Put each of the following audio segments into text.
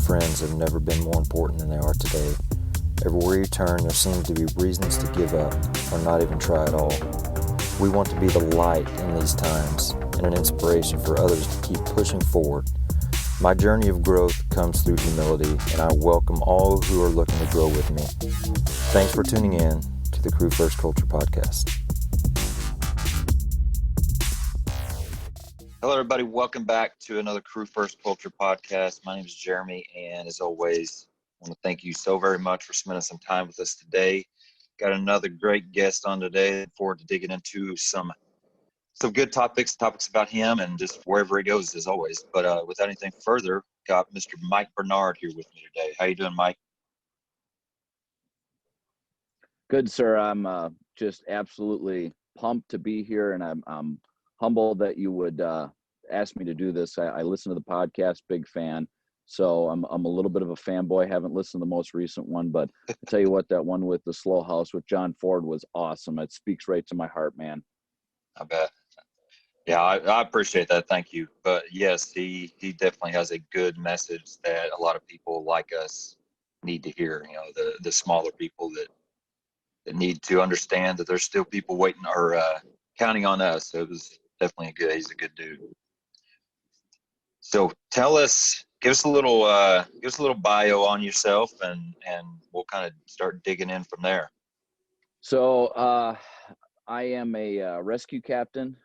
friends have never been more important than they are today. Everywhere you turn, there seems to be reasons to give up or not even try at all. We want to be the light in these times and an inspiration for others to keep pushing forward. My journey of growth comes through humility, and I welcome all who are looking to grow with me. Thanks for tuning in to the Crew First Culture Podcast. Hello, everybody. Welcome back to another Crew First Culture Podcast. My name is Jeremy, and as always, I want to thank you so very much for spending some time with us today. Got another great guest on today. Look forward to digging into some good topics about him and just wherever he goes, as always. But without anything further, got Mr. Mike Bernard here with me today. How you doing, Mike? Good, sir. I'm just absolutely pumped to be here, and I'm humbled that you would ask me to do this. I listen to the podcast, big fan. So I'm a little bit of a fanboy. Haven't listened to the most recent one, but I tell you what, that one with the Slow House with John Ford was awesome. It speaks right to my heart, man. I bet. Yeah, I appreciate that. Thank you. But yes, he definitely has a good message that a lot of people like us need to hear. You know, the smaller people that need to understand that there's still people waiting or counting on us. So it was definitely he's a good dude. So give us a little bio on yourself, and we'll kind of start digging in from there. So I am a rescue captain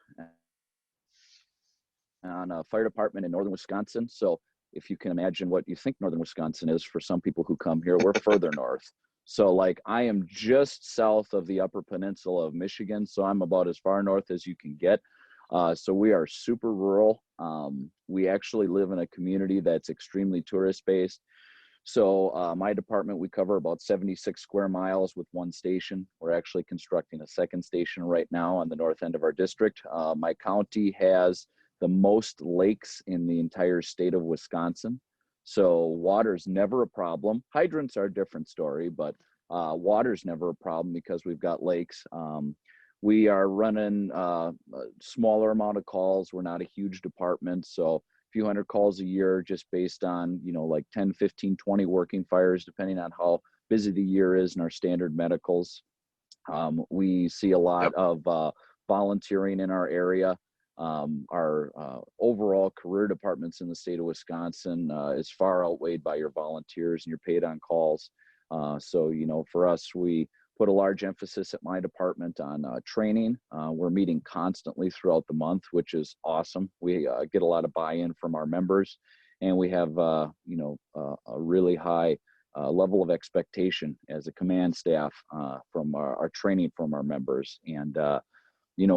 on a fire department in northern Wisconsin. So if you can imagine what you think northern Wisconsin is for some people who come here, we're further north. So like I am just south of the Upper Peninsula of Michigan. So I'm about as far north as you can get. So we are super rural. We actually live in a community that's extremely tourist based. So my department, we cover about 76 square miles with one station. We're actually constructing a second station right now on the north end of our district. My county has the most lakes in the entire state of Wisconsin. So water's never a problem. Hydrants are a different story, but water's never a problem because we've got lakes. We are running a smaller amount of calls. We're not a huge department, so a few hundred calls a year just based on, like 10, 15, 20 working fires, depending on how busy the year is in our standard medicals. We see a lot of volunteering in our area. Our overall career departments in the state of Wisconsin is far outweighed by your volunteers and your paid on calls. So, for us, we put a large emphasis at my department on training. We're meeting constantly throughout the month, which is awesome. We get a lot of buy-in from our members, and we have, a really high level of expectation as a command staff from our training from our members. And,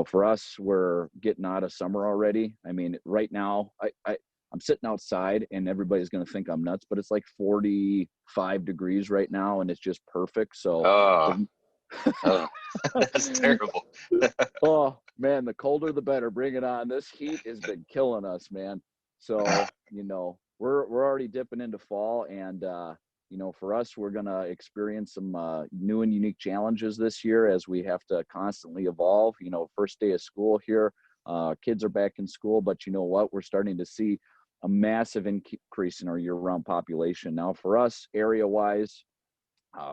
for us, we're getting out of summer already. I mean, right now, I'm sitting outside and everybody's going to think I'm nuts, but it's like 45 degrees right now and it's just perfect. So that's terrible. Oh man, the colder the better. Bring it on. This heat has been killing us, man. So, we're already dipping into fall, and for us, we're going to experience some new and unique challenges this year as we have to constantly evolve. First day of school here, kids are back in school, but you know what? We're starting to see a massive increase in our year-round population. Now, for us, area-wise,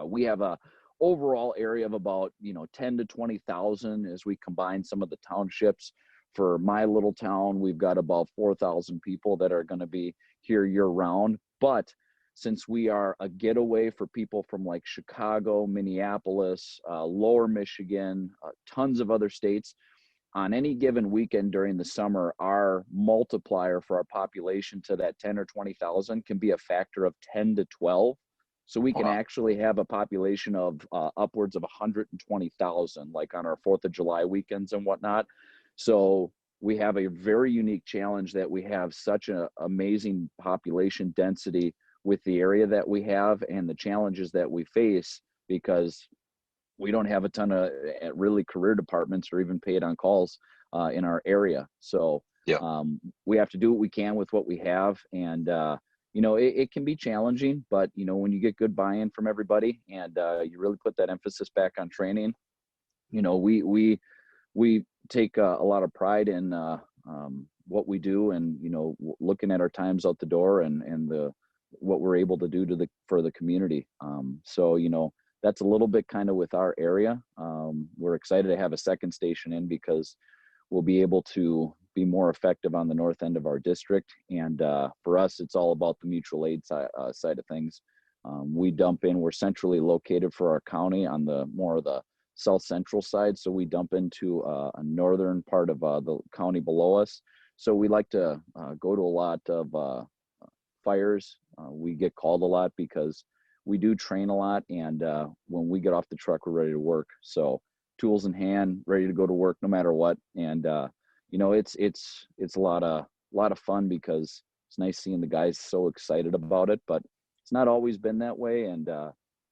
we have a overall area of about 10 to 20,000 as we combine some of the townships. For my little town, we've got about 4,000 people that are going to be here year-round, but since we are a getaway for people from like Chicago, Minneapolis, Lower Michigan, tons of other states, on any given weekend during the summer, our multiplier for our population to that 10 or 20,000 can be a factor of 10 to 12. So we can actually have a population of upwards of 120,000, like on our 4th of July weekends and whatnot. So we have a very unique challenge that we have such an amazing population density with the area that we have and the challenges that we face because we don't have a ton of really career departments or even paid on calls in our area. So we have to do what we can with what we have. And, it can be challenging, but, when you get good buy-in from everybody and you really put that emphasis back on training, we take a lot of pride in what we do and, looking at our times out the door and the what we're able to do for the community. So, that's a little bit kind of with our area. We're excited to have a second station in because we'll be able to be more effective on the north end of our district. And for us, it's all about the mutual aid side of things. We dump in, we're centrally located for our county on the more of the south central side. So we dump into a northern part of the county below us. So we like to go to a lot of fires. We get called a lot because we do train a lot. And when we get off the truck, we're ready to work. So tools in hand, ready to go to work no matter what. And it's a lot of fun because it's nice seeing the guys so excited about it, but it's not always been that way. And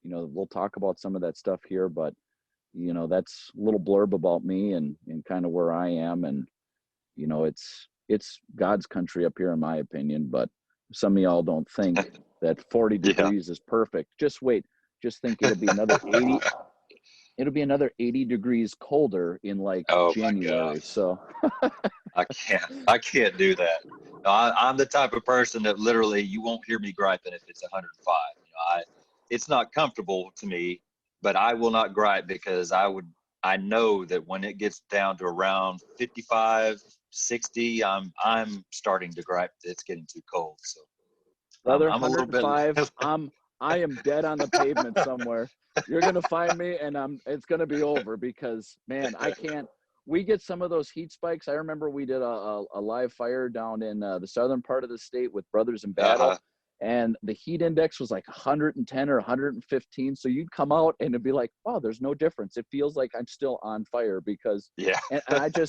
we'll talk about some of that stuff here, but that's a little blurb about me and kind of where I am. And it's God's country up here in my opinion, but some of y'all don't think that 40 degrees is perfect. Just wait, just think it'll be another 80. It'll be another 80 degrees colder in like January. So I can't do that. No, I'm the type of person that literally you won't hear me griping if it's 105. It's not comfortable to me, but I will not gripe because I know that when it gets down to around 55, 60, I'm starting to gripe that it's getting too cold. So another I'm 105. I am dead on the pavement somewhere. You're gonna find me, and it's gonna be over because man, I can't. We get some of those heat spikes. I remember we did a live fire down in the southern part of the state with Brothers in Battle, and the heat index was like 110 or 115. So you'd come out and it'd be like, wow, there's no difference. It feels like I'm still on fire because and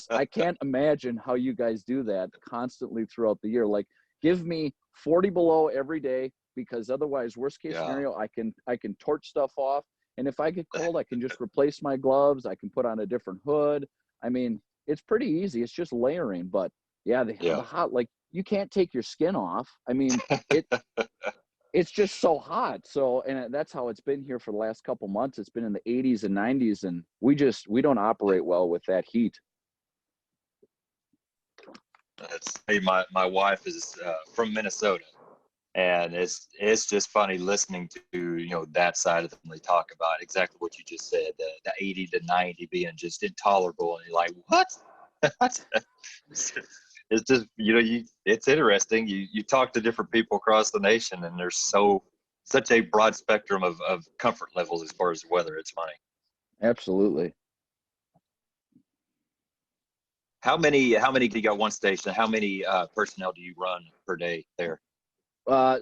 I can't imagine how you guys do that constantly throughout the year. Like, give me 40 below every day, because otherwise, worst case scenario, I can torch stuff off. And if I get cold, I can just replace my gloves. I can put on a different hood. I mean, it's pretty easy. It's just layering. But the hot, like you can't take your skin off. I mean, it's just so hot. So, and that's how it's been here for the last couple months. It's been in the 80s and 90s, and we don't operate well with that heat. My wife is from Minnesota, and it's just funny listening to that side of them. They talk about exactly what you just said, the 80 to 90 being just intolerable, and you're like, what? It's just it's interesting. You talk to different people across the nation, and there's such a broad spectrum of comfort levels as far as the weather. It's funny. Absolutely. How many do you got one station? How many personnel do you run per day there?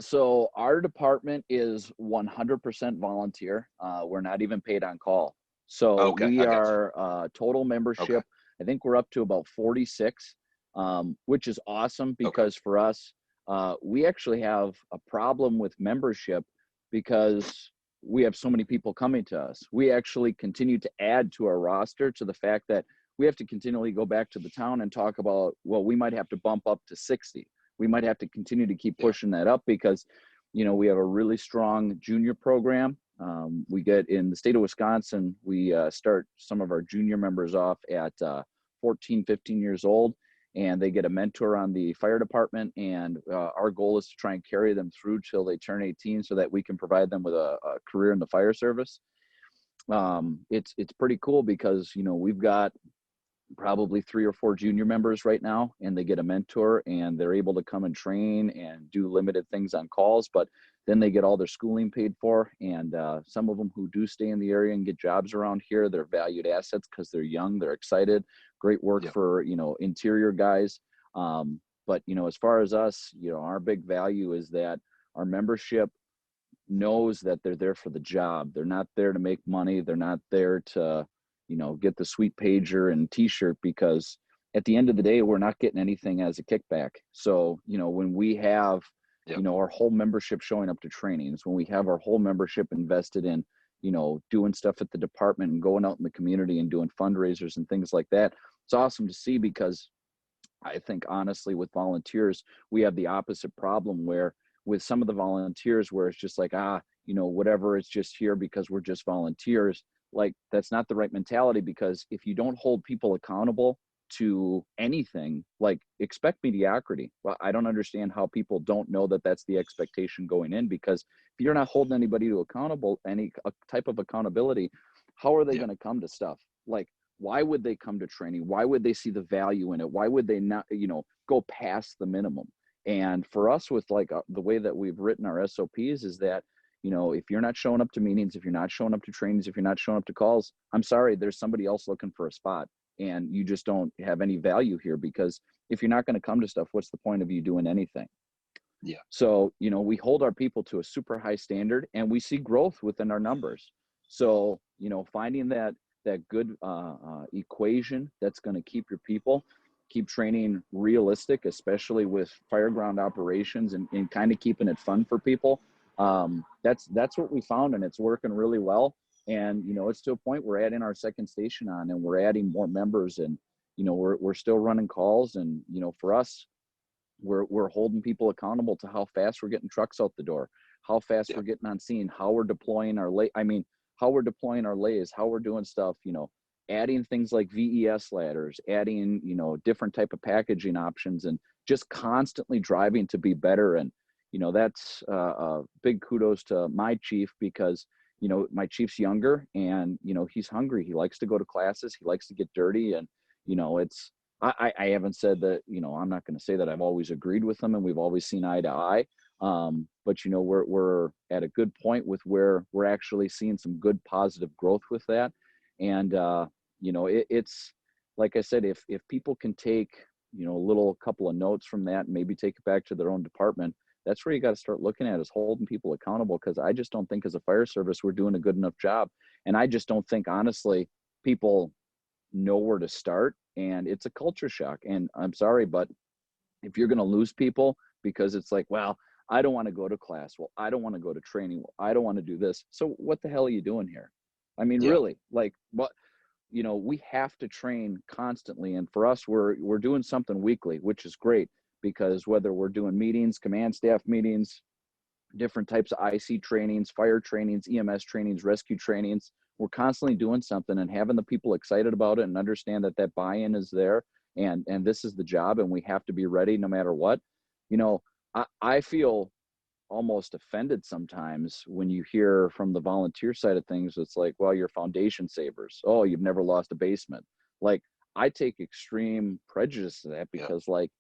So our department is 100% volunteer. We're not even paid on call. So we are total membership. Okay. I think we're up to about 46, which is awesome because for us, we actually have a problem with membership because we have so many people coming to us. We actually continue to add to our roster, to the fact that we have to continually go back to the town and talk about, well, we might have to bump up to 60. We might have to continue to keep pushing that up because, we have a really strong junior program. We get in the state of Wisconsin, we start some of our junior members off at 14, 15 years old, and they get a mentor on the fire department. And our goal is to try and carry them through till they turn 18 so that we can provide them with a career in the fire service. It's pretty cool because, we've got probably 3 or 4 junior members right now, and they get a mentor and they're able to come and train and do limited things on calls, but then they get all their schooling paid for. And some of them who do stay in the area and get jobs around here, they're valued assets because they're young, they're excited. Great work for, interior guys. But, as far as us, our big value is that our membership knows that they're there for the job. They're not there to make money. They're not there to, get the sweet pager and t-shirt, because at the end of the day, we're not getting anything as a kickback. So, when we have, our whole membership showing up to trainings, when we have our whole membership invested in, doing stuff at the department and going out in the community and doing fundraisers and things like that, it's awesome to see, because I think honestly with volunteers, we have the opposite problem where with some of the volunteers where it's just like, whatever, it's just here because we're just volunteers. Like, that's not the right mentality, because if you don't hold people accountable, to anything, like expect mediocrity. Well, I don't understand how people don't know that that's the expectation going in, because if you're not holding anybody to accountable, any type of accountability, how are they going to come to stuff? Like, why would they come to training? Why would they see the value in it? Why would they not, go past the minimum? And for us, with like the way that we've written our SOPs, is that, if you're not showing up to meetings, if you're not showing up to trainings, if you're not showing up to calls, I'm sorry, there's somebody else looking for a spot, and you just don't have any value here, because if you're not going to come to stuff, what's the point of you doing anything? Yeah. So, we hold our people to a super high standard, and we see growth within our numbers. So, finding that good equation that's going to keep your people, keep training realistic, especially with fireground operations, and kind of keeping it fun for people. That's what we found, and it's working really well. And, it's to a point we're adding our second station on, and we're adding more members, and, we're still running calls. And, for us, we're holding people accountable to how fast we're getting trucks out the door, how fast we're getting on scene, how we're deploying our how we're deploying our lays, how we're doing stuff, adding things like VES ladders, adding, different type of packaging options, and just constantly driving to be better. And, that's big kudos to my chief, because, my chief's younger, and, he's hungry. He likes to go to classes. He likes to get dirty. And, I haven't said that, I'm not going to say that I've always agreed with him and we've always seen eye to eye. But, we're at a good point with where we're actually seeing some good positive growth with that. And, it's like I said, if people can take, a little couple of notes from that and maybe take it back to their own department, that's where you got to start looking at, is holding people accountable. Because I just don't think as a fire service, we're doing a good enough job. And I just don't think, honestly, people know where to start. And it's a culture shock. And I'm sorry, but if you're going to lose people because it's like, well, I don't want to go to class. Well, I don't want to go to training. Well, I don't want to do this. So what the hell are you doing here? I mean, really, like, what, we have to train constantly. And for us, we're doing something weekly, which is great, because whether we're doing meetings, command staff meetings, different types of IC trainings, fire trainings, EMS trainings, rescue trainings, we're constantly doing something and having the people excited about it and understand that buy-in is there, and this is the job, and we have to be ready no matter what. I feel almost offended sometimes when you hear from the volunteer side of things. It's like, well, you're foundation savers. Oh, you've never lost a basement. Like, I take extreme prejudice to that, because like,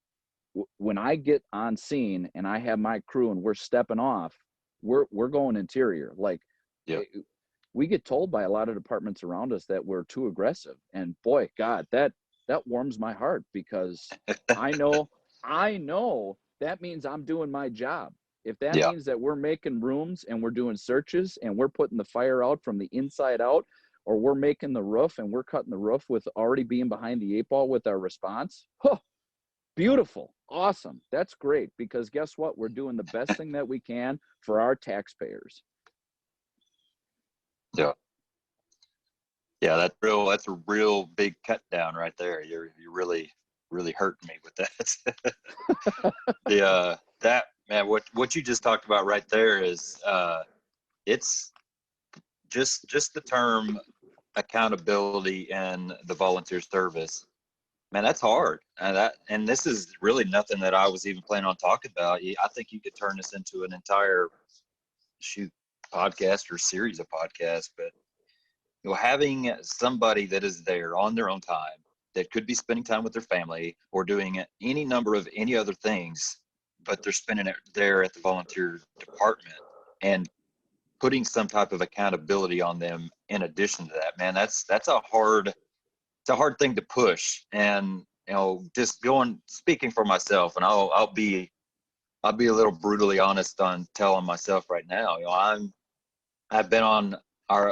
when I get on scene and I have my crew and we're stepping off, we're going interior. Like, we get told by a lot of departments around us that we're too aggressive. And boy, God, that warms my heart, because I know that means I'm doing my job. If that means that we're making rooms and we're doing searches and we're putting the fire out from the inside out, or we're making the roof and we're cutting the roof with already being behind the 8-ball with our response, beautiful, awesome. That's great, because guess what? We're doing the best thing that we can for our taxpayers. Yeah, that's a real big cut down right there. You're really hurting me with that. That, man, what you just talked about right there is it's just the term accountability in the volunteer service. Man, that's hard. And this is really nothing that I was even planning on talking about. I think you could turn this into an entire podcast or series of podcasts. But having somebody that is there on their own time, that could be spending time with their family or doing any number of any other things, but they're spending it there at the volunteer department, and putting some type of accountability on them in addition to that, man, it's a hard thing to push. And, just speaking for myself, and I'll be a little brutally honest on telling myself right now, I've been on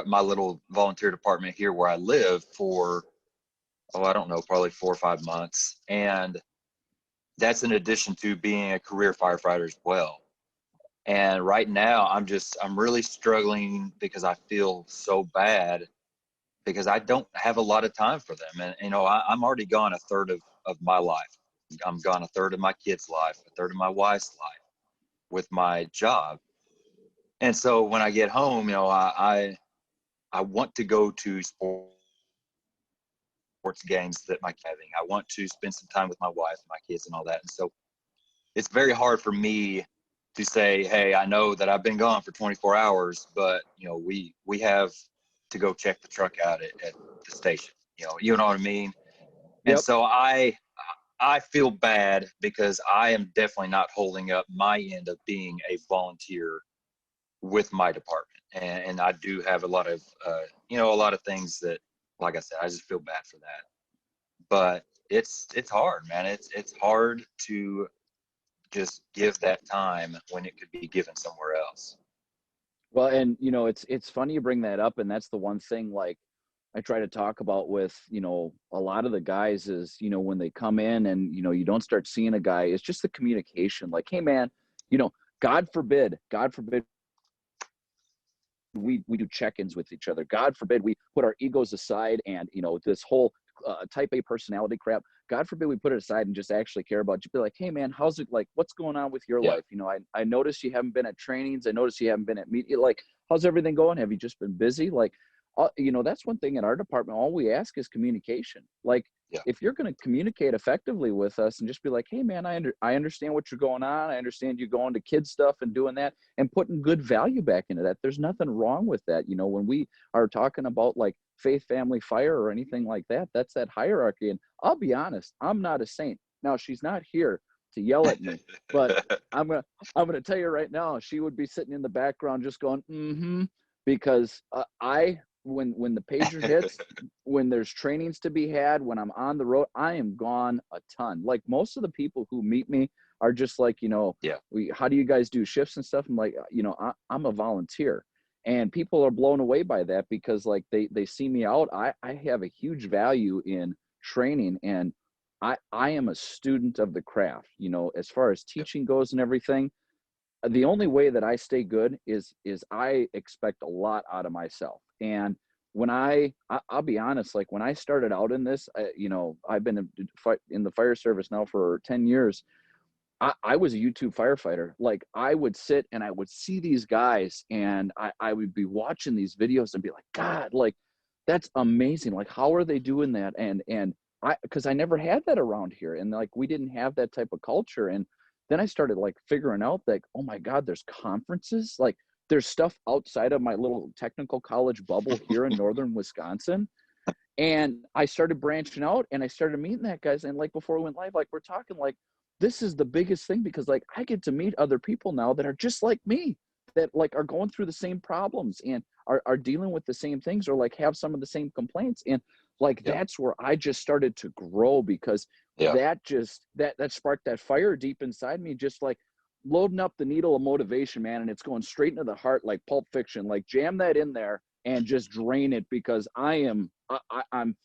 my little volunteer department here where I live for, I don't know, probably 4 or 5 months. And that's in addition to being a career firefighter as well. And right now I'm really struggling, because I feel so bad, because I don't have a lot of time for them. And, I'm already gone a third of my life. I'm gone a third of my kids' life, a third of my wife's life with my job. And so when I get home, I want to go to sports sports games that my having. I want to spend some time with my wife and my kids and all that. And so it's very hard for me to say, hey, I know that I've been gone for 24 hours, but we have to go check the truck out at the station. You know what I mean? And Yep. so I feel bad because I am definitely not holding up my end of being a volunteer with my department. And I do have a lot of, a lot of things that, like I said, I just feel bad for that. But it's hard, man. It's hard to just give that time when it could be given somewhere else. Well, and it's funny you bring that up, and that's the one thing like I try to talk about with a lot of the guys is when they come in and you don't start seeing a guy, it's just the communication. Like, hey man, God forbid we do check-ins with each other. God forbid we put our egos aside and this whole type A personality crap. God forbid we put it aside and just actually care about you. Be like, hey man, how's it, like, what's going on with your life? I noticed you haven't been at trainings. I noticed you haven't been at meet. Like, how's everything going? Have you just been busy? Like, that's one thing in our department. All we ask is communication. Like, if you're going to communicate effectively with us and just be like, hey man, I understand what you're going on. I understand you going to kid stuff and doing that and putting good value back into that. There's nothing wrong with that. When we are talking about like faith, family, fire, or anything like that, that's that hierarchy. And I'll be honest, I'm not a saint. Now, she's not here to yell at me, but I'm gonna tell you right now, she would be sitting in the background just going, because when the pager hits, when there's trainings to be had, when I'm on the road, I am gone a ton. Like, most of the people who meet me are just like, how do you guys do shifts and stuff? I'm like, I'm a volunteer. And people are blown away by that because like they see me out. I have a huge value in training, and I am a student of the craft, as far as teaching goes and everything. The only way that I stay good is I expect a lot out of myself. And when I'll be honest, like when I started out in this, I've been in the fire service now for 10 years. I was a YouTube firefighter. Like, I would sit and I would see these guys and I would be watching these videos and be like, God, like, that's amazing. Like, how are they doing that? And because I never had that around here. And like, we didn't have that type of culture. And then I started like figuring out like, oh my God, there's conferences. Like, there's stuff outside of my little technical college bubble here in northern Wisconsin. And I started branching out and I started meeting that guys. And like, before we went live, like, we're talking like, this is the biggest thing because like I get to meet other people now that are just like me, that like are going through the same problems and are dealing with the same things, or like have some of the same complaints. And like, that's where I just started to grow, because that just, that sparked that fire deep inside me, just like loading up the needle of motivation, man. And it's going straight into the heart, like Pulp Fiction, like jam that in there and just drain it, because I'm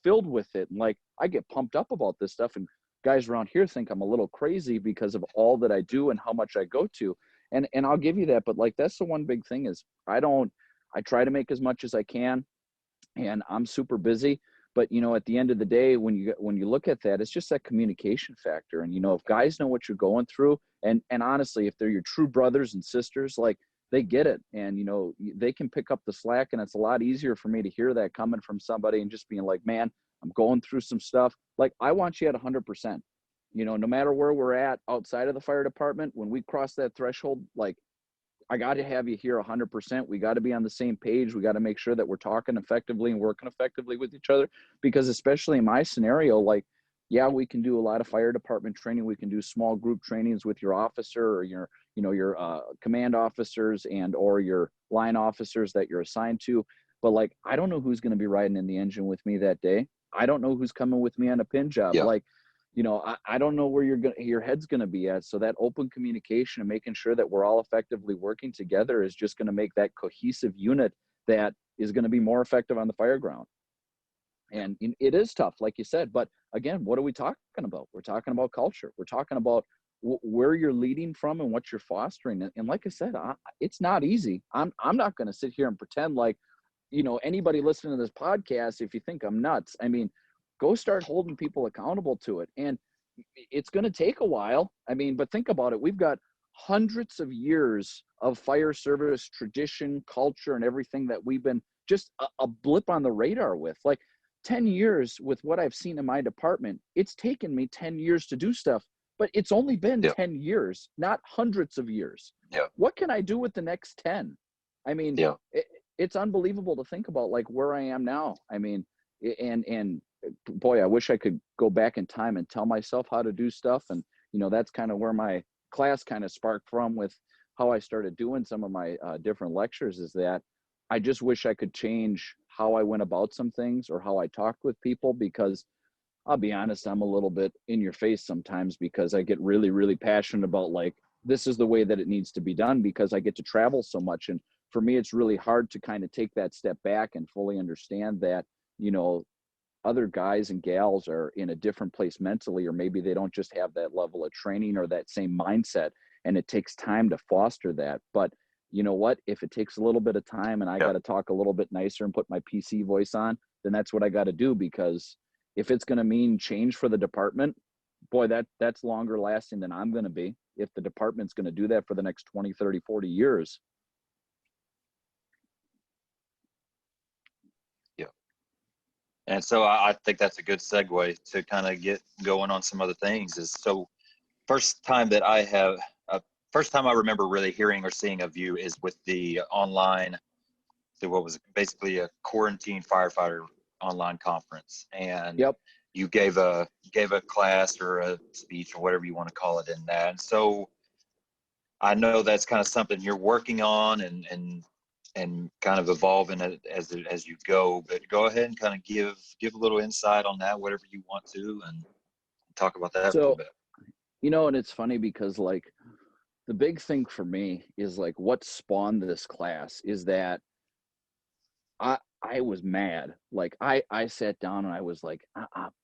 filled with it. And like, I get pumped up about this stuff, and guys around here think I'm a little crazy because of all that I do and how much I go to. And I'll give you that. But like, that's the one big thing is I try to make as much as I can, and I'm super busy. But, at the end of the day, when you look at that, it's just that communication factor. And, if guys know what you're going through, and honestly, if they're your true brothers and sisters, like, they get it, and, they can pick up the slack. And it's a lot easier for me to hear that coming from somebody and just being like, man, I'm going through some stuff. Like, I want you at 100%, no matter where we're at outside of the fire department, when we cross that threshold, like, I got to have you here 100%. We got to be on the same page. We got to make sure that we're talking effectively and working effectively with each other, because especially in my scenario, like, yeah, we can do a lot of fire department training. We can do small group trainings with your officer or your command officers and or your line officers that you're assigned to. But like, I don't know who's going to be riding in the engine with me that day. I don't know who's coming with me on a pin job. Like, I don't know where your head's going to be at. So that open communication and making sure that we're all effectively working together is just going to make that cohesive unit that is going to be more effective on the fire ground. And it is tough, like you said. But again, what are we talking about? We're talking about culture. We're talking about where you're leading from and what you're fostering. And like I said, it's not easy. I'm not going to sit here and pretend like, anybody listening to this podcast, if you think I'm nuts, I mean, go start holding people accountable to it. And it's going to take a while. I mean, but think about it. We've got hundreds of years of fire service tradition, culture, and everything that we've been just a blip on the radar with. Like, 10 years with what I've seen in my department, it's taken me 10 years to do stuff, but it's only been Yeah. 10 years, not hundreds of years. Yeah. What can I do with the next 10? I mean, Yeah. it's unbelievable to think about like where I am now. I mean, and boy, I wish I could go back in time and tell myself how to do stuff. And, you know, that's kind of where my class kind of sparked from with how I started doing some of my different lectures, is that I just wish I could change how I went about some things or how I talked with people, because I'll be honest, I'm a little bit in your face sometimes because I get really, really passionate about like, this is the way that it needs to be done, because I get to travel so much. And for me, it's really hard to kind of take that step back and fully understand that, you know, other guys and gals are in a different place mentally, or maybe they don't just have that level of training or that same mindset. And it takes time to foster that. But you know what, if it takes a little bit of time and I Yeah. got to talk a little bit nicer and put my PC voice on, then that's what I got to do. Because if it's going to mean change for the department, boy, that's longer lasting than I'm going to be if the department's going to do that for the next 20, 30, 40 years. Yeah. And so I think that's a good segue to kind of get going on some other things. Is so first time that I have, first time I remember really hearing or seeing of you is with the online, so what was basically a quarantine firefighter online conference. And Yep. you gave a class or a speech or whatever you want to call it in that. And so I know that's kind of something you're working on and kind of evolving it as you go, but go ahead and kind of give a little insight on that, whatever you want to, and talk about that for a little So, bit. you know, and it's funny because like the big thing for me is like what spawned this class is that I was mad. Like I sat down and I was like,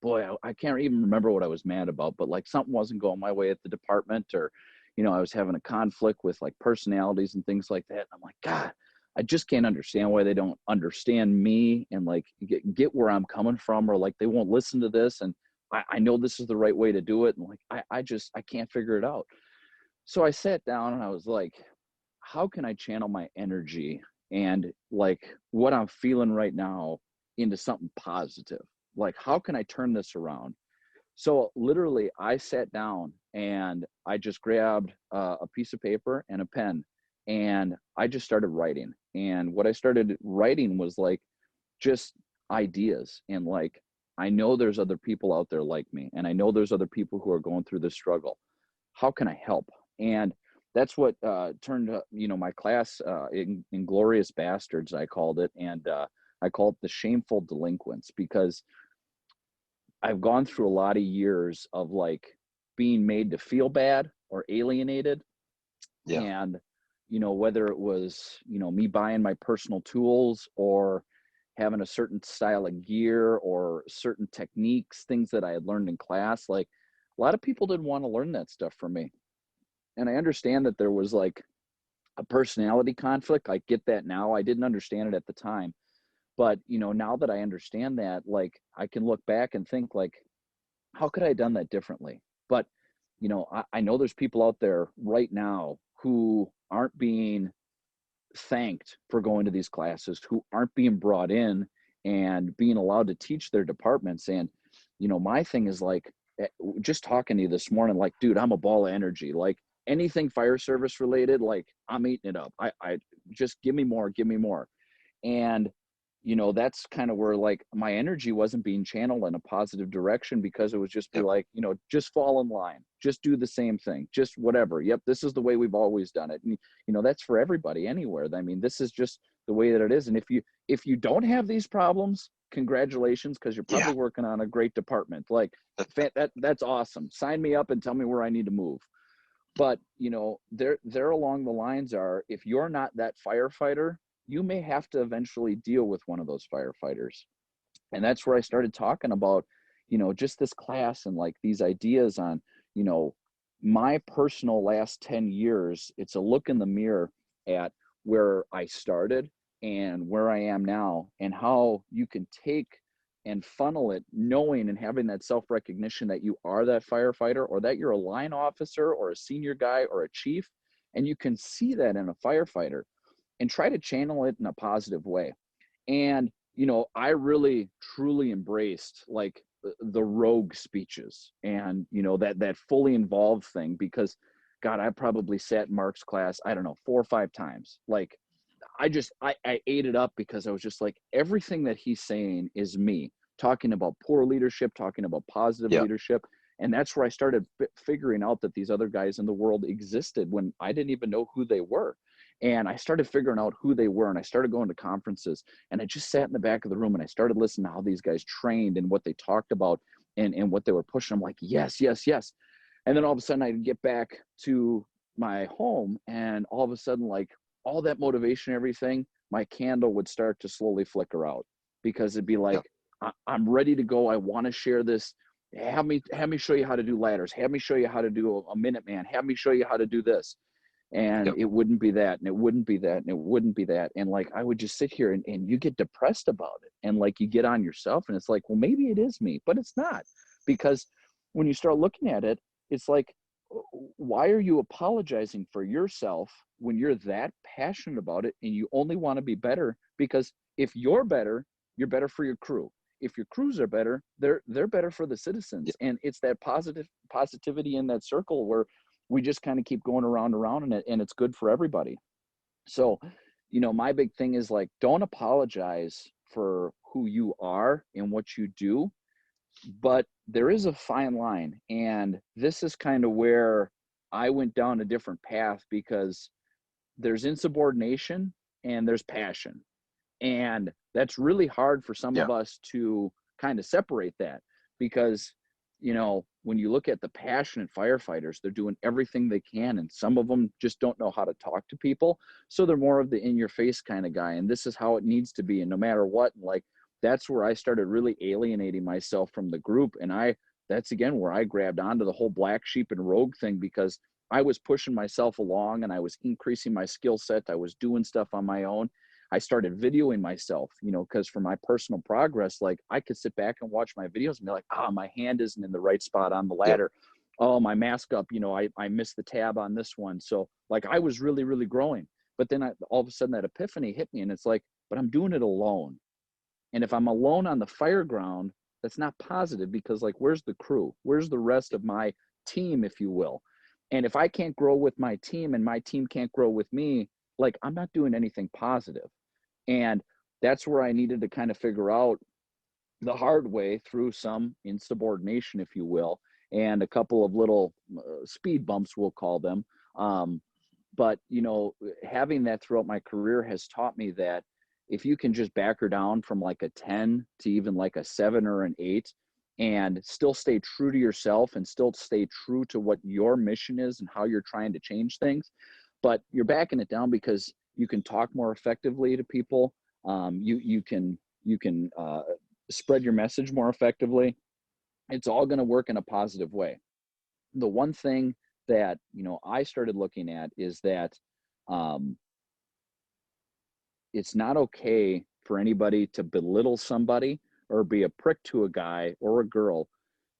boy, I can't even remember what I was mad about, but like something wasn't going my way at the department, or, you know, I was having a conflict with like personalities and things like that. I'm like, God, I just can't understand why they don't understand me and like get where I'm coming from, or like they won't listen to this. And I know this is the right way to do it. And like, I can't figure it out. So I sat down and I was like, how can I channel my energy and like what I'm feeling right now into something positive? Like, how can I turn this around? So literally I sat down and I just grabbed a piece of paper and a pen, and I just started writing. And what I started writing was like just ideas, and like, I know there's other people out there like me, and I know there's other people who are going through this struggle. How can I help? And that's what turned, you know, my class Inglorious Bastards, I called it. And I call it the Shameful Delinquents, because I've gone through a lot of years of like being made to feel bad or alienated. Yeah. And, you know, whether it was, you know, me buying my personal tools or having a certain style of gear or certain techniques, things that I had learned in class, like a lot of people didn't want to learn that stuff from me. And I understand that there was like a personality conflict. I get that now. I didn't understand it at the time. But, you know, now that I understand that, like I can look back and think like, how could I have done that differently? But, you know, I know there's people out there right now who aren't being thanked for going to these classes, who aren't being brought in and being allowed to teach their departments. And, you know, my thing is like, just talking to you this morning, like, dude, I'm a ball of energy. Like anything fire service related, like I'm eating it up. I just give me more, give me more. And, you know, that's kind of where like my energy wasn't being channeled in a positive direction, because it was just be Yep. like, you know, just fall in line, just do the same thing, just whatever. Yep, this is the way we've always done it. And, you know, that's for everybody anywhere. I mean, this is just the way that it is. And if you don't have these problems, congratulations, because you're Yeah. probably working on a great department. Like that's awesome. Sign me up and tell me where I need to move. But, you know, there along the lines are, if you're not that firefighter, you may have to eventually deal with one of those firefighters. And that's where I started talking about, you know, just this class and like these ideas on, you know, my personal last 10 years. It's a look in the mirror at where I started and where I am now, and how you can take and funnel it, knowing and having that self-recognition that you are that firefighter, or that you're a line officer or a senior guy or a chief, and you can see that in a firefighter and try to channel it in a positive way. And, I really truly embraced like the rogue speeches and, that fully involved thing, because God, I probably sat in Mark's class, I don't know, 4 or 5 times. Like I ate it up, because I was just like, everything that he's saying is me talking about poor leadership, talking about positive Yeah. leadership. And that's where I started figuring out that these other guys in the world existed when I didn't even know who they were. And I started figuring out who they were, and I started going to conferences, and I just sat in the back of the room and I started listening to how these guys trained and what they talked about, and what they were pushing. I'm like, yes, yes, yes. And then all of a sudden I'd get back to my home, and all of a sudden, like, all that motivation, everything, my candle would start to slowly flicker out, because it'd be like, I'm ready to go. I want to share this. Have me show you how to do ladders. Have me show you how to do a Minuteman. Have me show you how to do this. And it wouldn't be that, and it wouldn't be that, and it wouldn't be that. And like, I would just sit here, and you get depressed about it. And like, you get on yourself, and it's like, well, maybe it is me, but it's not. Because when you start looking at it, it's like, why are you apologizing for yourself when you're that passionate about it, and you only want to be better? Because if you're better, you're better for your crew. If your crews are better, they're better for the citizens. And it's that positivity in that circle where we just kind of keep going around in it, and it's good for everybody. So, my big thing is like, don't apologize for who you are and what you do, but there is a fine line. And this is kind of where I went down a different path, because there's insubordination and there's passion. And that's really hard for some of us to kind of separate that, because, when you look at the passionate firefighters, they're doing everything they can. And some of them just don't know how to talk to people. So they're more of the in your face kind of guy. And this is how it needs to be. And no matter what, like, that's where I started really alienating myself from the group. And that's again where I grabbed onto the whole black sheep and rogue thing, because I was pushing myself along and I was increasing my skill set. I was doing stuff on my own. I started videoing myself, because for my personal progress, like, I could sit back and watch my videos and be like, my hand isn't in the right spot on the ladder. Oh, my mask up, I missed the tab on this one. So like, I was really, really growing. But then all of a sudden that epiphany hit me, and it's like, but I'm doing it alone. And if I'm alone on the fire ground, that's not positive, because like, where's the crew? Where's the rest of my team, if you will? And if I can't grow with my team and my team can't grow with me, like, I'm not doing anything positive. And that's where I needed to kind of figure out the hard way, through some insubordination, if you will, and a couple of little speed bumps, we'll call them. But, having that throughout my career has taught me that if you can just back her down from like a 10 to even like a 7 or an 8, and still stay true to yourself and still stay true to what your mission is and how you're trying to change things, but you're backing it down because you can talk more effectively to people. You can spread your message more effectively. It's all going to work in a positive way. The one thing that, I started looking at is that it's not okay for anybody to belittle somebody or be a prick to a guy or a girl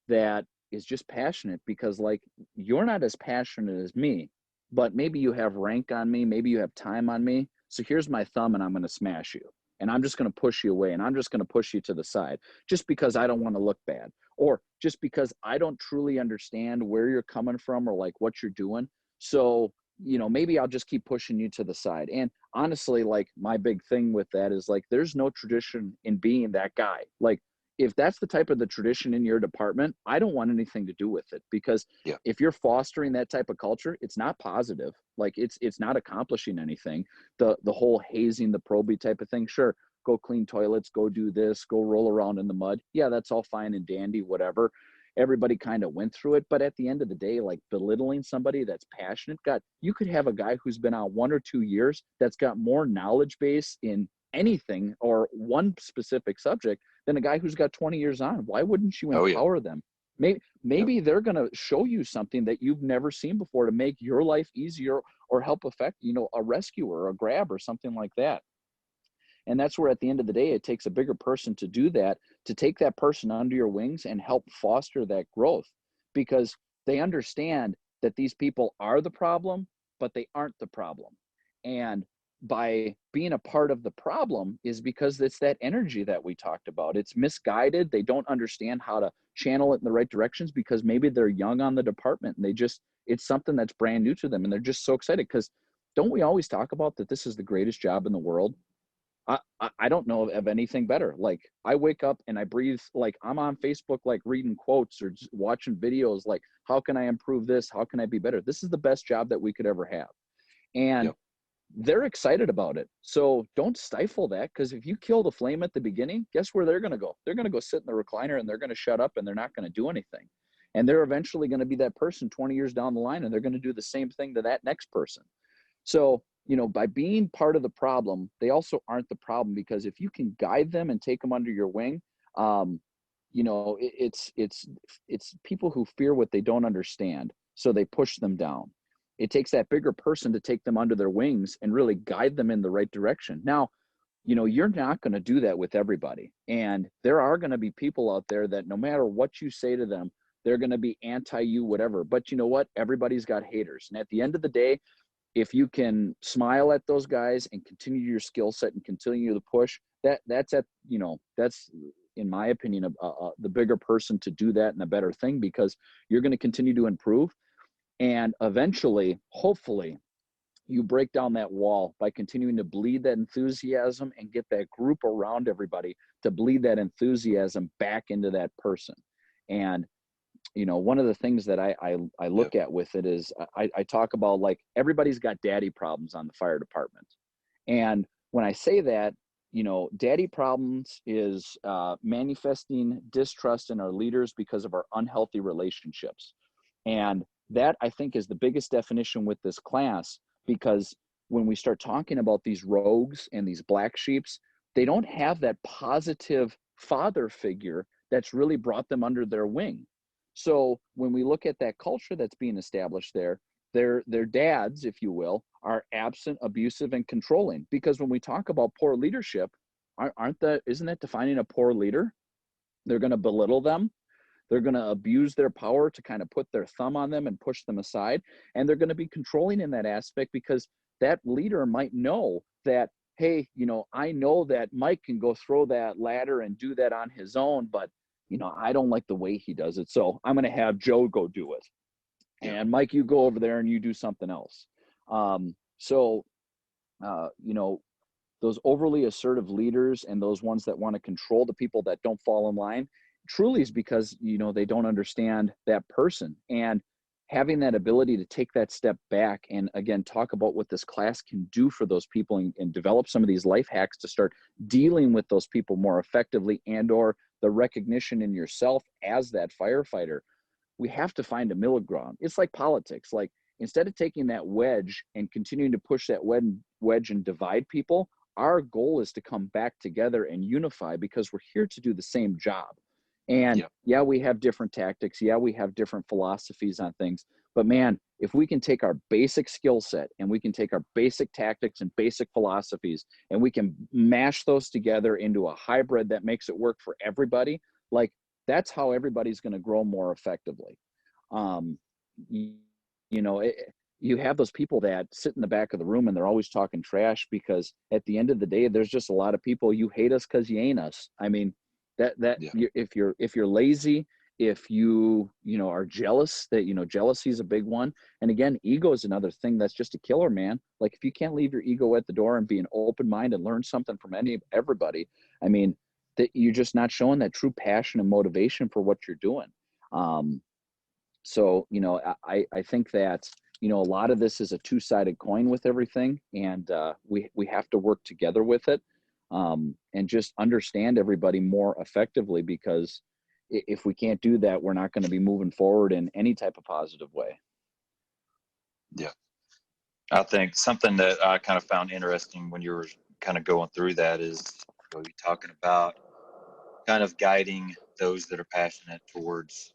that is just passionate, because like, you're not as passionate as me, but maybe you have rank on me, maybe you have time on me. So here's my thumb, and I'm going to smash you. And I'm just going to push you away, and I'm just going to push you to the side, just because I don't want to look bad, or just because I don't truly understand where you're coming from or like what you're doing. So, maybe I'll just keep pushing you to the side. And honestly, like, my big thing with that is like, there's no tradition in being that guy. Like, if that's the type of the tradition in your department, I don't want anything to do with it, because if you're fostering that type of culture, it's not positive. Like, it's not accomplishing anything. The whole hazing the probie type of thing, sure, go clean toilets, go do this, go roll around in the mud. Yeah, that's all fine and dandy, whatever. Everybody kind of went through it. But at the end of the day, like, belittling somebody that's passionate, God, you could have a guy who's been on 1 or 2 years that's got more knowledge base in anything or one specific subject than a guy who's got 20 years on. Why wouldn't you empower them? Maybe they're going to show you something that you've never seen before to make your life easier, or help affect, a rescue or a grab or something like that. And that's where, at the end of the day, it takes a bigger person to do that, to take that person under your wings and help foster that growth, because they understand that these people are the problem, but they aren't the problem. And by being a part of the problem is because it's that energy that we talked about. It's misguided. They don't understand how to channel it in the right directions because maybe they're young on the department and it's something that's brand new to them. And they're just so excited because don't we always talk about that this is the greatest job in the world? I don't know of anything better. Like I wake up and I breathe, like I'm on Facebook, like reading quotes or just watching videos. Like, how can I improve this? How can I be better? This is the best job that we could ever have. And they're excited about it. So don't stifle that, because if you kill the flame at the beginning, guess where they're going to go? They're going to go sit in the recliner and they're going to shut up and they're not going to do anything. And they're eventually going to be that person 20 years down the line and they're going to do the same thing to that next person. So, by being part of the problem, they also aren't the problem, because if you can guide them and take them under your wing, it's people who fear what they don't understand. So they push them down. It takes that bigger person to take them under their wings and really guide them in the right direction. Now, you're not going to do that with everybody. And there are going to be people out there that no matter what you say to them, they're going to be anti you, whatever. But you know what? Everybody's got haters. And at the end of the day, if you can smile at those guys and continue your skill set and continue to push, that's in my opinion, the bigger person to do that and a better thing, because you're going to continue to improve. And eventually, hopefully, you break down that wall by continuing to bleed that enthusiasm and get that group around everybody to bleed that enthusiasm back into that person. And one of the things that I look at with it is I talk about, like, everybody's got daddy problems on the fire department. And when I say that, daddy problems is manifesting distrust in our leaders because of our unhealthy relationships. And that, I think, is the biggest definition with this class, because when we start talking about these rogues and these black sheeps, they don't have that positive father figure that's really brought them under their wing. So when we look at that culture that's being established there, their dads, if you will, are absent, abusive, and controlling. Because when we talk about poor leadership, isn't that defining a poor leader? They're going to belittle them. They're going to abuse their power to kind of put their thumb on them and push them aside. And they're going to be controlling in that aspect, because that leader might know that, hey, I know that Mike can go throw that ladder and do that on his own, but I don't like the way he does it. So I'm going to have Joe go do it. And Mike, you go over there and you do something else. Those overly assertive leaders and those ones that want to control the people that don't fall in line, truly is because, they don't understand that person. And having that ability to take that step back and, again, talk about what this class can do for those people and develop some of these life hacks to start dealing with those people more effectively, and or the recognition in yourself as that firefighter. We have to find a middle ground. It's like politics. Like, instead of taking that wedge and continuing to push that wedge and divide people, our goal is to come back together and unify, because we're here to do the same job. And we have different tactics. Yeah, we have different philosophies on things. But man, if we can take our basic skill set and we can take our basic tactics and basic philosophies and we can mash those together into a hybrid that makes it work for everybody, like, that's how everybody's going to grow more effectively. You have those people that sit in the back of the room and they're always talking trash, because at the end of the day, there's just a lot of people, you hate us because you ain't us. I mean, if you're lazy, if you are jealous, that jealousy is a big one. And again, ego is another thing that's just a killer, man. Like, if you can't leave your ego at the door and be an open mind and learn something from everybody, I mean, that you're just not showing that true passion and motivation for what you're doing. So I think that a lot of this is a two-sided coin with everything, and we have to work together with it. And just understand everybody more effectively, because if we can't do that, we're not going to be moving forward in any type of positive way. Yeah. I think something that I kind of found interesting when you were kind of going through that is, you're talking about kind of guiding those that are passionate towards,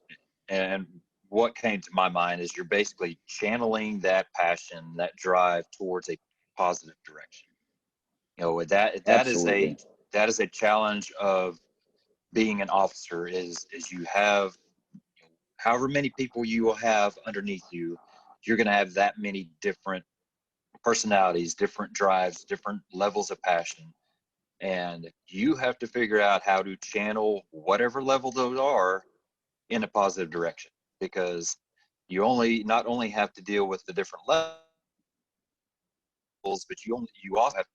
and what came to my mind is you're basically channeling that passion, that drive towards a positive direction. That is a challenge of being an officer, is you have however many people you will have underneath you, you're going to have that many different personalities, different drives, different levels of passion. And you have to figure out how to channel whatever level those are in a positive direction, because you not only have to deal with the different levels, but you also have to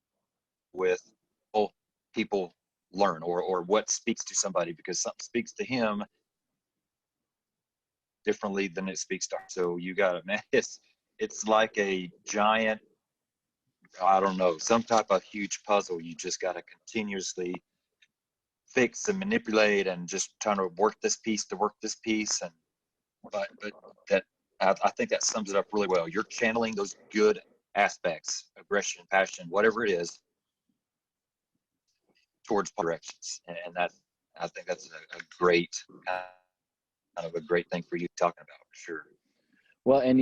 with people learn, or what speaks to somebody, because something speaks to him differently than it speaks to her. So you got it, man. It's like a giant, I don't know, some type of huge puzzle. You just got to continuously fix and manipulate and just trying to work this piece to work this piece. And but that I think that sums it up really well. You're channeling those good aspects, aggression, passion, whatever it is, towards directions. And that, I think that's a great kind of a great thing for you talking about, for sure. Well, and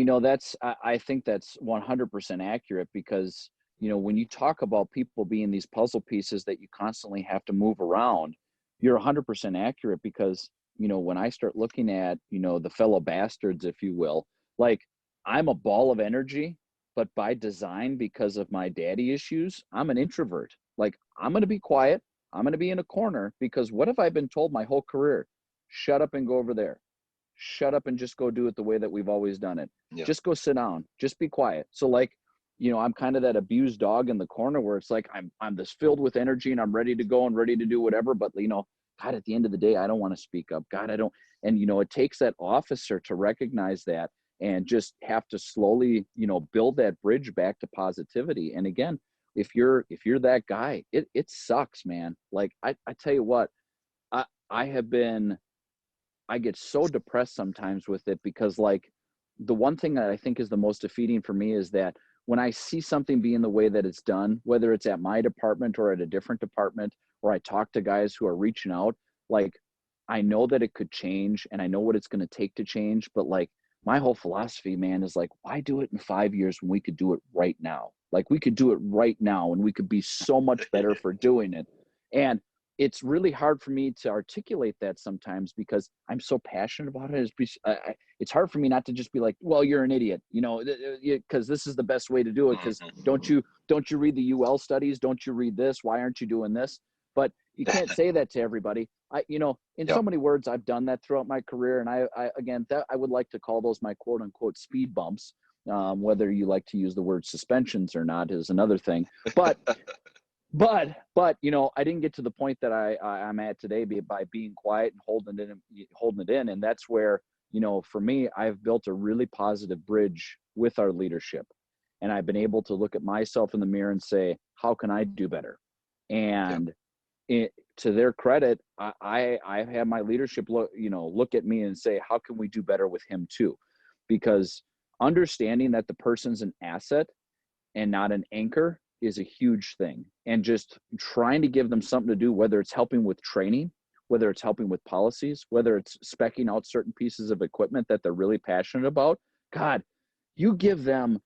I think that's 100% accurate, because when you talk about people being these puzzle pieces that you constantly have to move around, you're 100% accurate, because when I start looking at the fellow bastards, if you will, like, I'm a ball of energy, but by design, because of my daddy issues, I'm an introvert. Like, I'm going to be quiet, I'm going to be in a corner, because what have I been told my whole career? Shut up and go over there. Shut up and just go do it the way that we've always done it. Yeah. Just go sit down, just be quiet. So, like, I'm kind of that abused dog in the corner, where it's like I'm this filled with energy and I'm ready to go and ready to do whatever, but God, at the end of the day, I don't want to speak up. God, I don't. And it takes that officer to recognize that and just have to slowly build that bridge back to positivity. And again, if you're that guy, it sucks, man. Like, I tell you what, I get so depressed sometimes with it, because, like, the one thing that I think is the most defeating for me is that when I see something being the way that it's done, whether it's at my department or at a different department, or I talk to guys who are reaching out, like, I know that it could change and I know what it's going to take to change. But, like, my whole philosophy, man, is like, why do it in 5 years when we could do it right now? Like, we could do it right now and we could be so much better for doing it. And it's really hard for me to articulate that sometimes, because I'm so passionate about it. It's hard for me not to just be like, well, you're an idiot, because this is the best way to do it. Because don't you read the UL studies? Don't you read this? Why aren't you doing this? But you can't say that to everybody. So many words, I've done that throughout my career. And I would like to call those my quote unquote speed bumps. Whether you like to use the word suspensions or not is another thing. But I didn't get to the point that I'm at today by being quiet and holding it in. And that's where, for me, I've built a really positive bridge with our leadership. And I've been able to look at myself in the mirror and say, how can I do better? And to their credit, I have my leadership look at me and say, how can we do better with him too? Because understanding that the person's an asset and not an anchor is a huge thing. And just trying to give them something to do, whether it's helping with training, whether it's helping with policies, whether it's speccing out certain pieces of equipment that they're really passionate about. God, you give them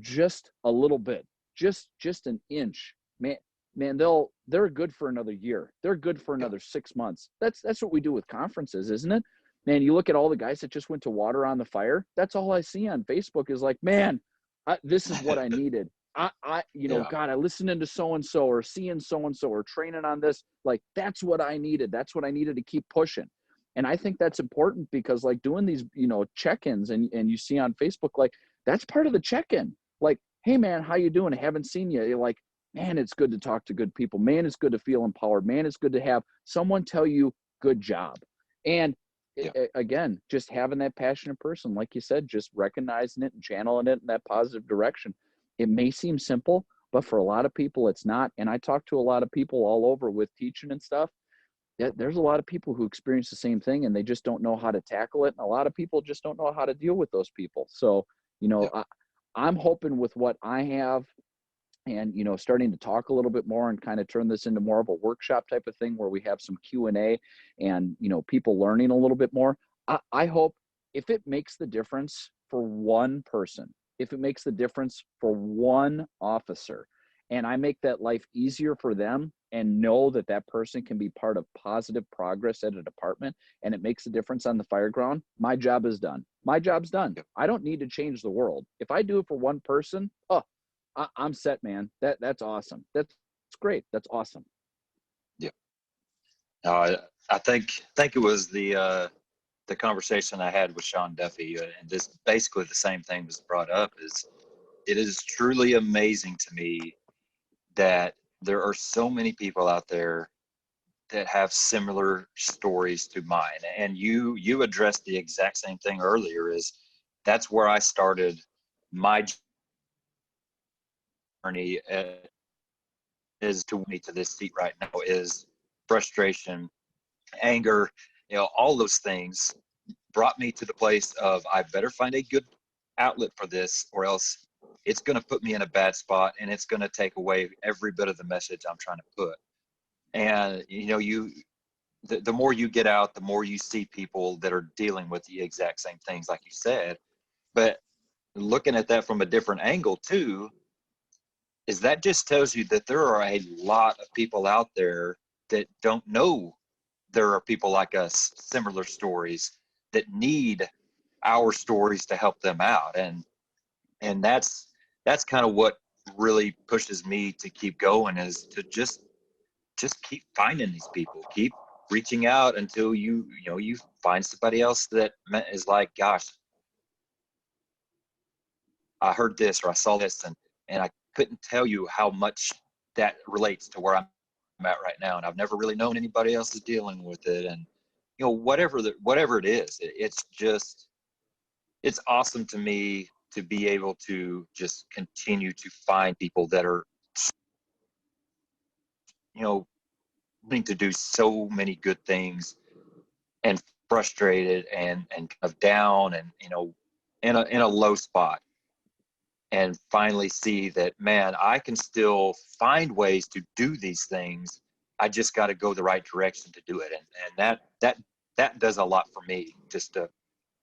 just a little bit, just an inch, man, they're good for another year. They're good for another 6 months. That's what we do with conferences, isn't it? Man, you look at all the guys that just went to Water on the Fire. That's all I see on Facebook is like, man, this is what I needed. God, I listened into so-and-so or seeing so-and-so or training on this. Like, that's what I needed. That's what I needed to keep pushing. And I think that's important, because, like, doing these, check-ins and you see on Facebook, like, that's part of the check-in. Like, hey man, how you doing? I haven't seen you. You're like, man, it's good to talk to good people. Man, it's good to feel empowered. Man, it's good to have someone tell you good job. And again, just having that passionate person, like you said, just recognizing it and channeling it in that positive direction. It may seem simple, but for a lot of people, it's not. And I talk to a lot of people all over with teaching and stuff. There's a lot of people who experience the same thing and they just don't know how to tackle it. And a lot of people just don't know how to deal with those people. So, I'm hoping with what I have and, starting to talk a little bit more and kind of turn this into more of a workshop type of thing where we have some Q&A and, people learning a little bit more. I hope if it makes the difference for one person, if it makes the difference for one officer, and I make that life easier for them and know that that person can be part of positive progress at a department, and it makes a difference on the fire ground, my job is done. My job's done. I don't need to change the world. If I do it for one person, I'm set, man. That's awesome. That's great. That's awesome. Yeah. No, I think it was the conversation I had with Sean Duffy, and this basically the same thing was brought up. Is it is truly amazing to me that there are so many people out there that have similar stories to mine. And you addressed the exact same thing earlier. Is that's where I started my journey, is to me to this seat right now, is frustration, anger, all those things brought me to the place of I better find a good outlet for this, or else it's going to put me in a bad spot, and it's going to take away every bit of the message I'm trying to put. And the more you get out, the more you see people that are dealing with the exact same things, like you said. But looking at that from a different angle too, is that just tells you that there are a lot of people out there that don't know there are people like us, similar stories, that need our stories to help them out. And that's kind of what really pushes me to keep going, is to just keep finding these people, keep reaching out until you find somebody else that is like, gosh, I heard this or I saw this, and I couldn't tell you how much that relates to where I'm at right now, and I've never really known anybody else is dealing with it. And whatever it is, it's awesome to me to be able to just continue to find people that are wanting to do so many good things, and frustrated and kind of down, and in a low spot, and finally see that, man, I can still find ways to do these things. I just got to go the right direction to do it. And that does a lot for me. Just to,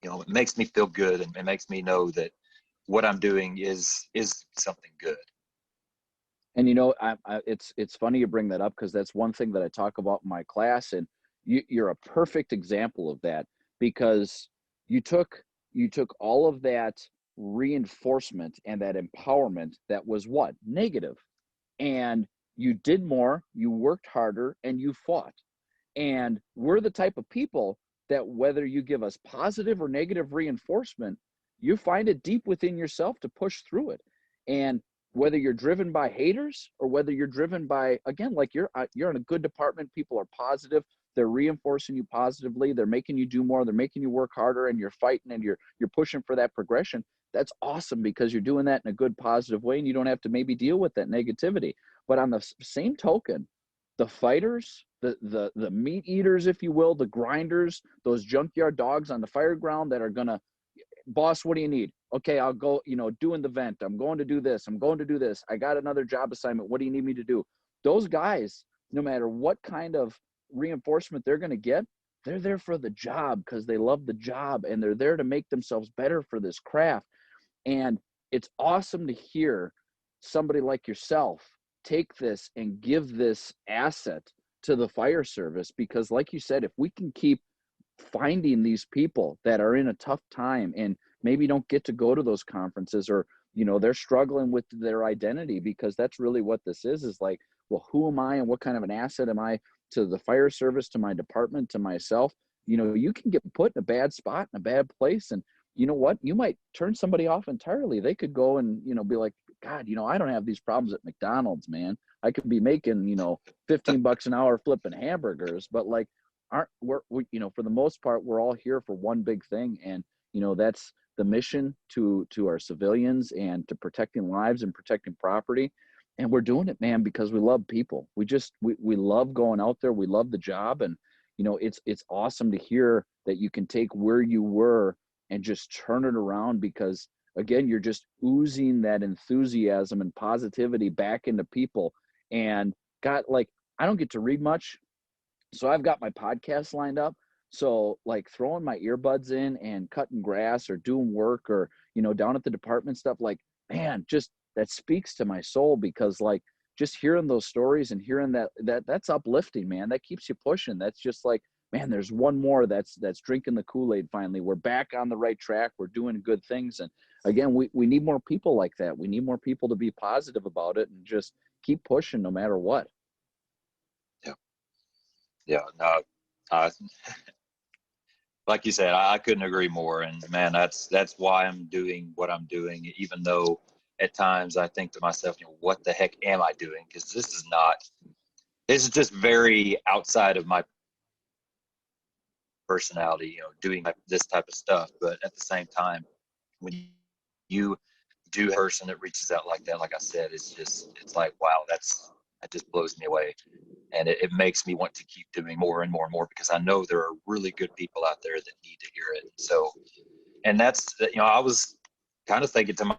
it makes me feel good, and it makes me know that what I'm doing is something good. And it's funny you bring that up, because that's one thing that I talk about in my class, and you're a perfect example of that, because you took all of that reinforcement and that empowerment that was what? Negative. And you did more, you worked harder, and you fought. And we're the type of people that, whether you give us positive or negative reinforcement, you find it deep within yourself to push through it. And whether you're driven by haters, or whether you're driven by, again, like you're in a good department, people are positive, they're reinforcing you positively, they're making you do more, they're making you work harder, and you're fighting, and you're pushing for that progression. That's awesome, because you're doing that in a good, positive way, and you don't have to maybe deal with that negativity. But on the same token, the fighters, the meat eaters, if you will, the grinders, those junkyard dogs on the fire ground that are gonna, boss, what do you need? Okay, I'll go, doing the vent. I'm going to do this. I'm going to do this. I got another job assignment. What do you need me to do? Those guys, no matter what kind of reinforcement they're going to get, they're there for the job, because they love the job, and they're there to make themselves better for this craft. And it's awesome to hear somebody like yourself take this and give this asset to the fire service, because like you said, if we can keep finding these people that are in a tough time and maybe don't get to go to those conferences, or they're struggling with their identity, because that's really what this is like, well, who am I, and what kind of an asset am I to the fire service, to my department, to myself? You can get put in a bad spot, in a bad place, and you know what, you might turn somebody off entirely. They could go and be like, God, I don't have these problems at McDonald's, man. I could be making $15 an hour flipping hamburgers, but like, we for the most part, we're all here for one big thing, and that's the mission to our civilians, and to protecting lives and protecting property. And we're doing it, man, because we love people. We love going out there. We love the job. And it's awesome to hear that you can take where you were and just turn it around, because again, you're just oozing that enthusiasm and positivity back into people. And I don't get to read much, so I've got my podcast lined up. So like throwing my earbuds in and cutting grass, or doing work, or, down at the department stuff, like, man, just that speaks to my soul, because like just hearing those stories and hearing that's uplifting, man. That keeps you pushing. That's just like, man, there's one more that's drinking the Kool-Aid finally. We're back on the right track. We're doing good things. And again, we need more people like that. We need more people to be positive about it and just keep pushing no matter what. Yeah. Yeah. No, I, like you said, I couldn't agree more. And man, that's why I'm doing what I'm doing, even though at times I think to myself, what the heck am I doing? Because this is just very outside of my personality, doing this type of stuff. But at the same time, when you do a person that reaches out like that, like I said, it's like, wow, that just blows me away. And it makes me want to keep doing more and more and more, because I know there are really good people out there that need to hear it. So, and that's, I was kind of thinking to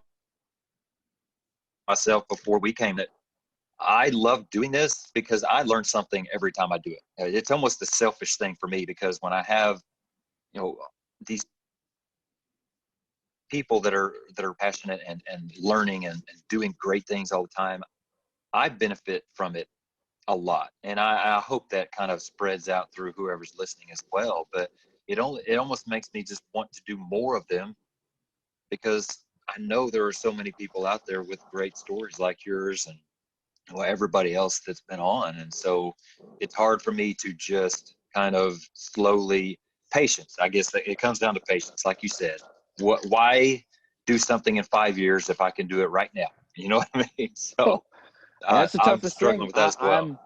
myself before we came that I love doing this because I learn something every time I do it. It's almost a selfish thing for me, because when I have, these people that are passionate and learning and doing great things all the time, I benefit from it a lot. And I hope that kind of spreads out through whoever's listening as well. But it almost makes me just want to do more of them, because I know there are so many people out there with great stories like yours and everybody else that's been on. And so it's hard for me to just kind of slowly, patience, I guess it comes down to patience. Like you said, why do something in 5 years if I can do it right now? You know what I mean? So that's the I'm toughest struggling thing. with that as well.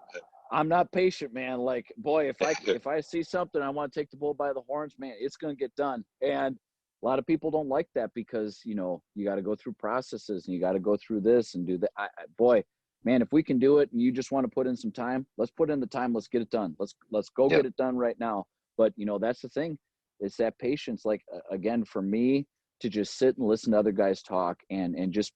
I'm not patient, man. Like, boy, if I see something, I want to take the bull by the horns, man, it's going to get done. And a lot of people don't like that, because, you got to go through processes and you got to go through this and do that. Boy, man, if we can do it and you just want to put in some time, let's put in the time. Let's get it done. Let's go get it done right now. But, that's the thing. It's that patience. Like, again, for me to just sit and listen to other guys talk and just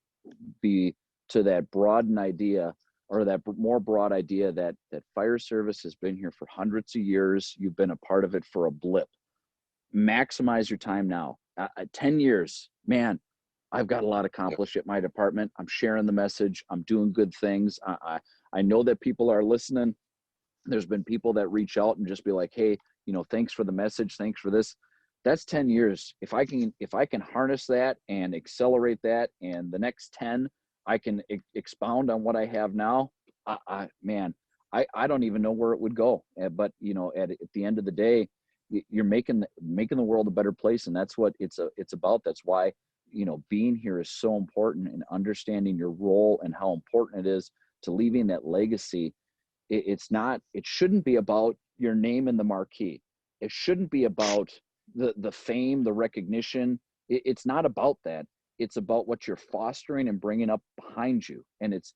be to that broad idea, or that more broad idea that fire service has been here for hundreds of years. You've been a part of it for a blip. Maximize your time now. 10 years, man, I've got a lot accomplished at my department. I'm sharing the message. I'm doing good things. I know that people are listening. There's been people that reach out and just be like, hey, thanks for the message. Thanks for this. That's 10 years. If I can harness that and accelerate that, and the next 10, I can expound on what I have now. I don't even know where it would go. But, at the end of the day, you're making the world a better place. And that's what it's about. That's why, being here is so important, and understanding your role and how important it is to leaving that legacy. It shouldn't be about your name in the marquee. It shouldn't be about the fame, the recognition. It's not about that. It's about what you're fostering and bringing up behind you. And it's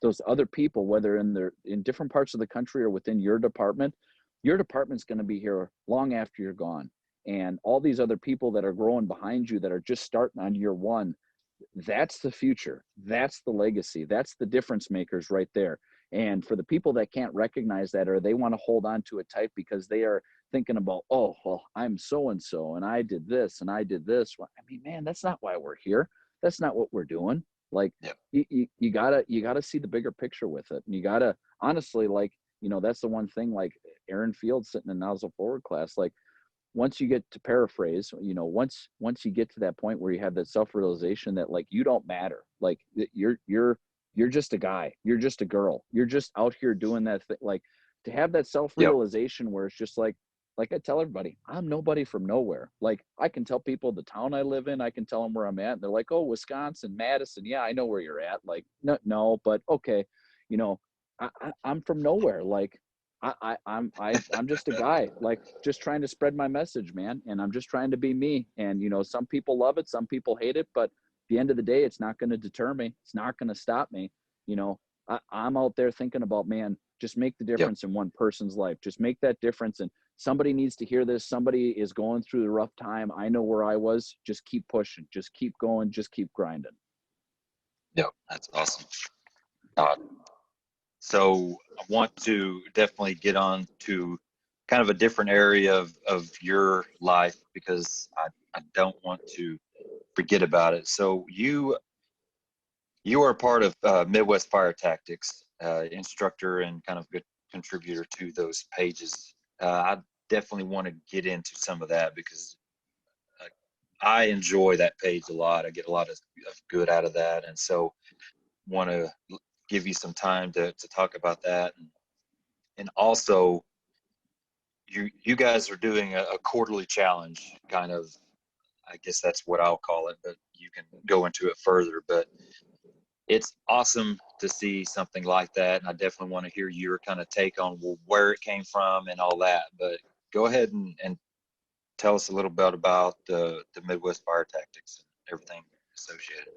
those other people, whether in different parts of the country or within your department's going to be here long after you're gone. And all these other people that are growing behind you that are just starting on year one, that's the future. That's the legacy. That's the difference makers right there. And for the people that can't recognize that, or they want to hold on to it tight because they are thinking about, oh, well, I'm so-and-so and I did this and I did this. Well, I mean, man, that's not why we're here. That's not what we're doing. Like, you gotta see the bigger picture with it. And you gotta, honestly, like, that's the one thing, like Aaron Field sitting in Nozzle Forward class, like, once you get to paraphrase, once you get to that point where you have that self-realization that, like, you don't matter, like you're just a guy, you're just a girl, you're just out here doing that thing. Like, to have that self-realization where it's just like I tell everybody, I'm nobody from nowhere. Like, I can tell people the town I live in, I can tell them where I'm at, and they're like, oh, Wisconsin, Madison. Yeah, I know where you're at. Like, no, but okay, I'm from nowhere. Like, I'm just a guy, like, just trying to spread my message, man. And I'm just trying to be me. And, some people love it, some people hate it, but at the end of the day, it's not going to deter me. It's not going to stop me. I'm out there thinking about, man, just make the difference in one person's life. Just make that difference. And somebody needs to hear this. Somebody is going through the rough time. I know where I was. Just keep pushing, just keep going, just keep grinding. Yeah, that's awesome. So I want to definitely get on to kind of a different area of your life, because I don't want to forget about it. So you are part of Midwest Fire Tactics, instructor and kind of good contributor to those pages. definitely want to get into some of that because I enjoy that page a lot. I get a lot of good out of that. And so want to give you some time to talk about that. And also you guys are doing a quarterly challenge kind of, I guess that's what I'll call it, but you can go into it further. But it's awesome to see something like that. And I definitely want to hear your kind of take on where it came from and all that. But go ahead and tell us a little bit about the Midwest Fire Tactics and everything associated.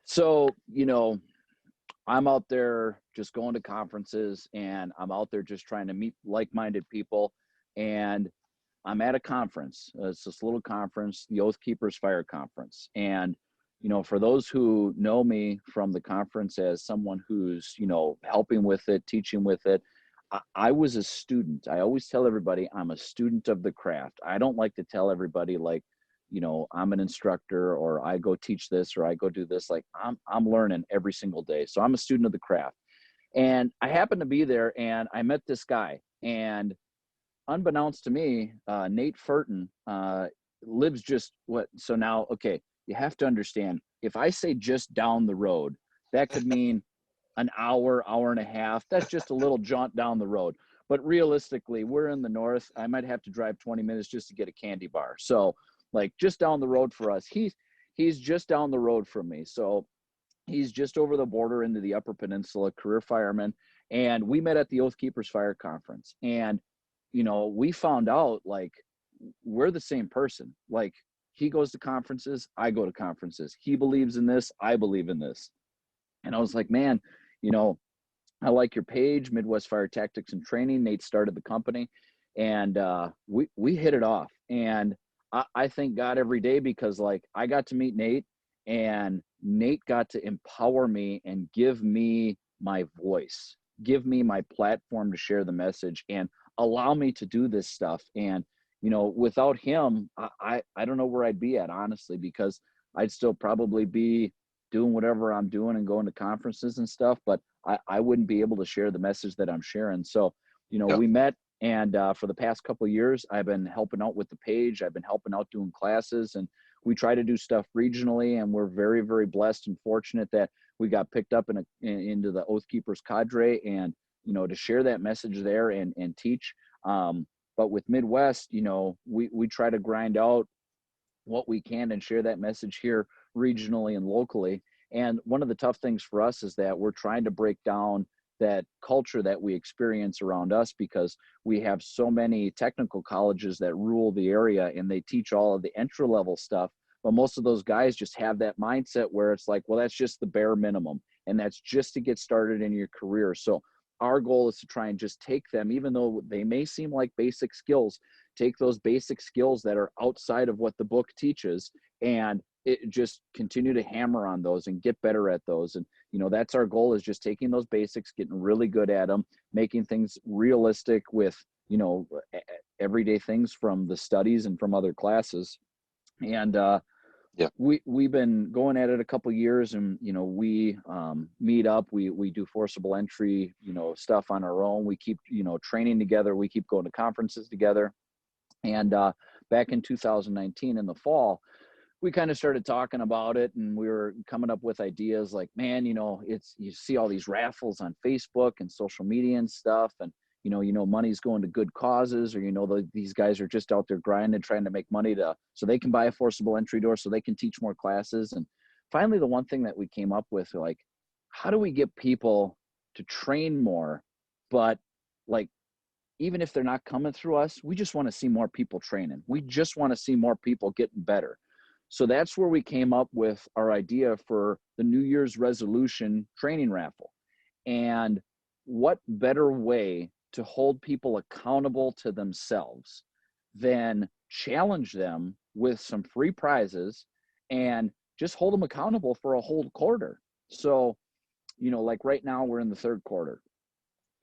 So, I'm out there just going to conferences, and I'm out there just trying to meet like-minded people. And I'm at a conference. It's this little conference, the Oath Keepers Fire Conference. And, for those who know me from the conference as someone who's, helping with it, teaching with it, I was a student. I always tell everybody I'm a student of the craft. I don't like to tell everybody like, I'm an instructor or I go teach this or I go do this. Like I'm learning every single day. So I'm a student of the craft. And I happened to be there and I met this guy, and unbeknownst to me, Nate Furton lives just so now, okay, you have to understand, if I say just down the road, that could mean an hour, hour and a half. That's just a little jaunt down the road. But realistically, we're in the north. I might have to drive 20 minutes just to get a candy bar. So like just down the road for us, he's just down the road from me. So he's just over the border into the Upper Peninsula, career fireman. And we met at the Oath Keepers Fire Conference. And, we found out like we're the same person. Like he goes to conferences, I go to conferences. He believes in this, I believe in this. And I was like, man, I like your page, Midwest Fire Tactics and Training. Nate started the company, and we hit it off. And I thank God every day because like I got to meet Nate, and Nate got to empower me and give me my voice, give me my platform to share the message and allow me to do this stuff. And, without him, I don't know where I'd be at, honestly, because I'd still probably be doing whatever I'm doing and going to conferences and stuff, but I wouldn't be able to share the message that I'm sharing. So, Yep. we met, and for the past couple of years, I've been helping out with the page. I've been helping out doing classes, and we try to do stuff regionally. And we're very, very blessed and fortunate that we got picked up into the Oath Keepers cadre, and, to share that message there and teach. But with Midwest, we try to grind out what we can and share that message here regionally and locally. And one of the tough things for us is that we're trying to break down that culture that we experience around us, because we have so many technical colleges that rule the area and they teach all of the entry level stuff. But most of those guys just have that mindset where it's like, well, that's just the bare minimum. And that's just to get started in your career. So our goal is to try and just take them, even though they may seem like basic skills, take those basic skills that are outside of what the book teaches and just continue to hammer on those and get better at those. And, that's our goal, is just taking those basics, getting really good at them, making things realistic with, everyday things from the studies and from other classes. And, Yeah. we've been going at it a couple of years, and we meet up, we do forcible entry stuff on our own. We keep training together, we keep going to conferences together. And back in 2019 in the fall, we kind of started talking about it, and we were coming up with ideas like, man, you see all these raffles on Facebook and social media and stuff, and money's going to good causes, or these guys are just out there grinding, trying to make money so they can buy a forcible entry door so they can teach more classes. And finally, the one thing that we came up with, like, how do we get people to train more, but like, even if they're not coming through us, we just want to see more people training. We just want to see more people getting better. So that's where we came up with our idea for the New Year's resolution training raffle. And what better way to hold people accountable to themselves than challenge them with some free prizes and just hold them accountable for a whole quarter. So, like right now we're in the third quarter.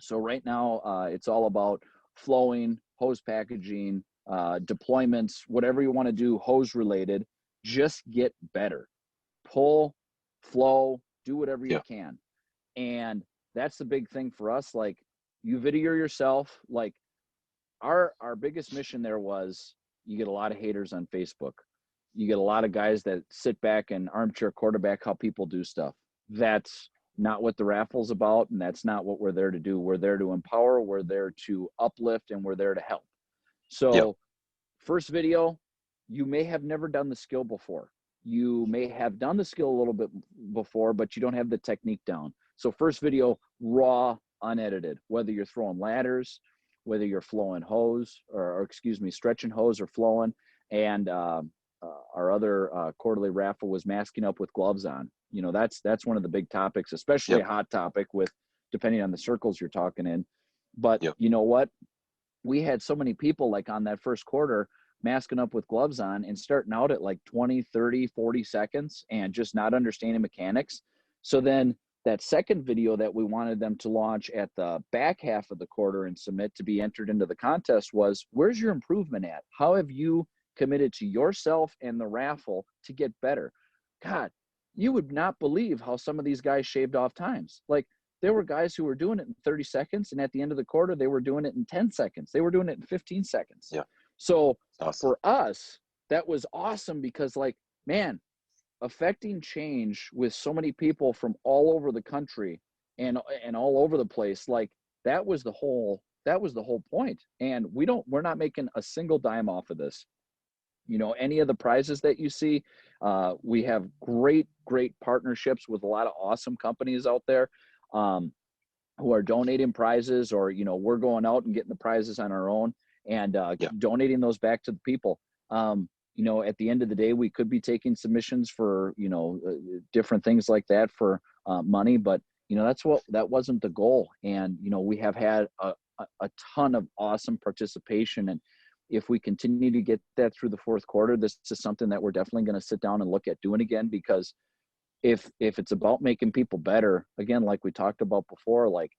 So right now it's all about flowing, hose packaging, deployments, whatever you want to do, hose related. Just get better, pull, flow, do whatever you can. And that's the big thing for us. Like, you video yourself, like our biggest mission there was, you get a lot of haters on Facebook. You get a lot of guys that sit back and armchair quarterback how people do stuff. That's not what the raffle's about, and that's not what we're there to do. We're there to empower, we're there to uplift, and we're there to help. So Yep. first video, you may have never done the skill before. You may have done the skill a little bit before, but you don't have the technique down. So first video, raw, unedited, whether you're throwing ladders, whether you're flowing hose or excuse me, stretching hose or flowing. And our other quarterly raffle was masking up with gloves on. You know, that's one of the big topics, especially Yep. a hot topic with depending on the circles you're talking in. But Yep. you know what? We had so many people like on that first quarter masking up with gloves on and starting out at like 20, 30, 40 seconds and just not understanding mechanics. So then that second video that we wanted them to launch at the back half of the quarter and submit to be entered into the contest was, where's your improvement at? How have you committed to yourself and the raffle to get better? God, you would not believe how some of these guys shaved off times. Like, there were guys who were doing it in 30 seconds, and at the end of the quarter, they were doing it in 10 seconds. They were doing it in 15 seconds. Yeah. So Awesome. for us, that was awesome because, like, man, affecting change with so many people from all over the country and all over the place, like, that was the whole point. And we're not making a single dime off of this. You know, any of the prizes that you see, we have great partnerships with a lot of awesome companies out there who are donating prizes, or, you know, we're going out and getting the prizes on our own and donating those back to the people. You know, at the end of the day, we could be taking submissions for, you know, different things like that for money, but, you know, that wasn't the goal. And, you know, we have had a ton of awesome participation. And if we continue to get that through the fourth quarter, this is something that we're definitely going to sit down and look at doing again, because if it's about making people better, again, like we talked about before, like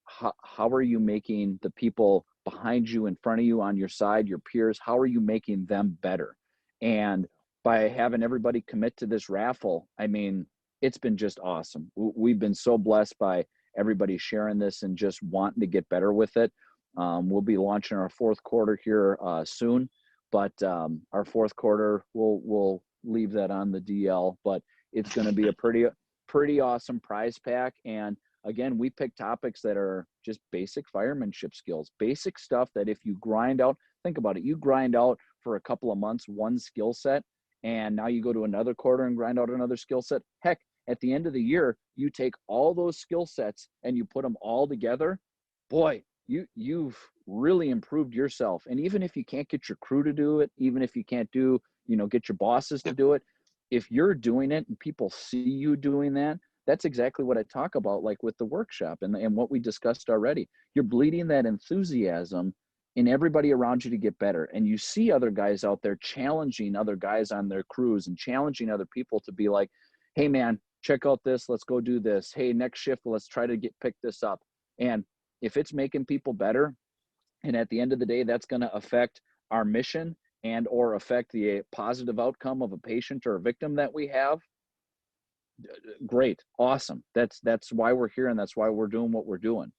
how are you making the people behind you, in front of you, on your side, your peers, how are you making them better? And by having everybody commit to this raffle, I mean, it's been just awesome. We've been so blessed by everybody sharing this and just wanting to get better with it. We'll be launching our fourth quarter here soon, but our fourth quarter, we'll leave that on the DL, but it's going to be a pretty awesome prize pack. And again, we pick topics that are just basic firemanship skills, basic stuff that if you grind out, think about it, you grind out for a couple of months one skill set, and now you go to another quarter and grind out another skill set. Heck, at the end of the year, you take all those skill sets and you put them all together. Boy, you've really improved yourself. And even if you can't get your crew to do it, even if you can't get your bosses to do it, if you're doing it and people see you doing that, that's exactly what I talk about, like with the workshop and what we discussed already. You're bleeding that enthusiasm in everybody around you to get better. And you see other guys out there challenging other guys on their crews and challenging other people to be like, hey man, check out this, let's go do this. Hey, next shift, let's try to pick this up. And if it's making people better, and at the end of the day, that's going to affect our mission and or affect the positive outcome of a patient or a victim that we have, great, awesome. That's why we're here, and that's why we're doing what we're doing.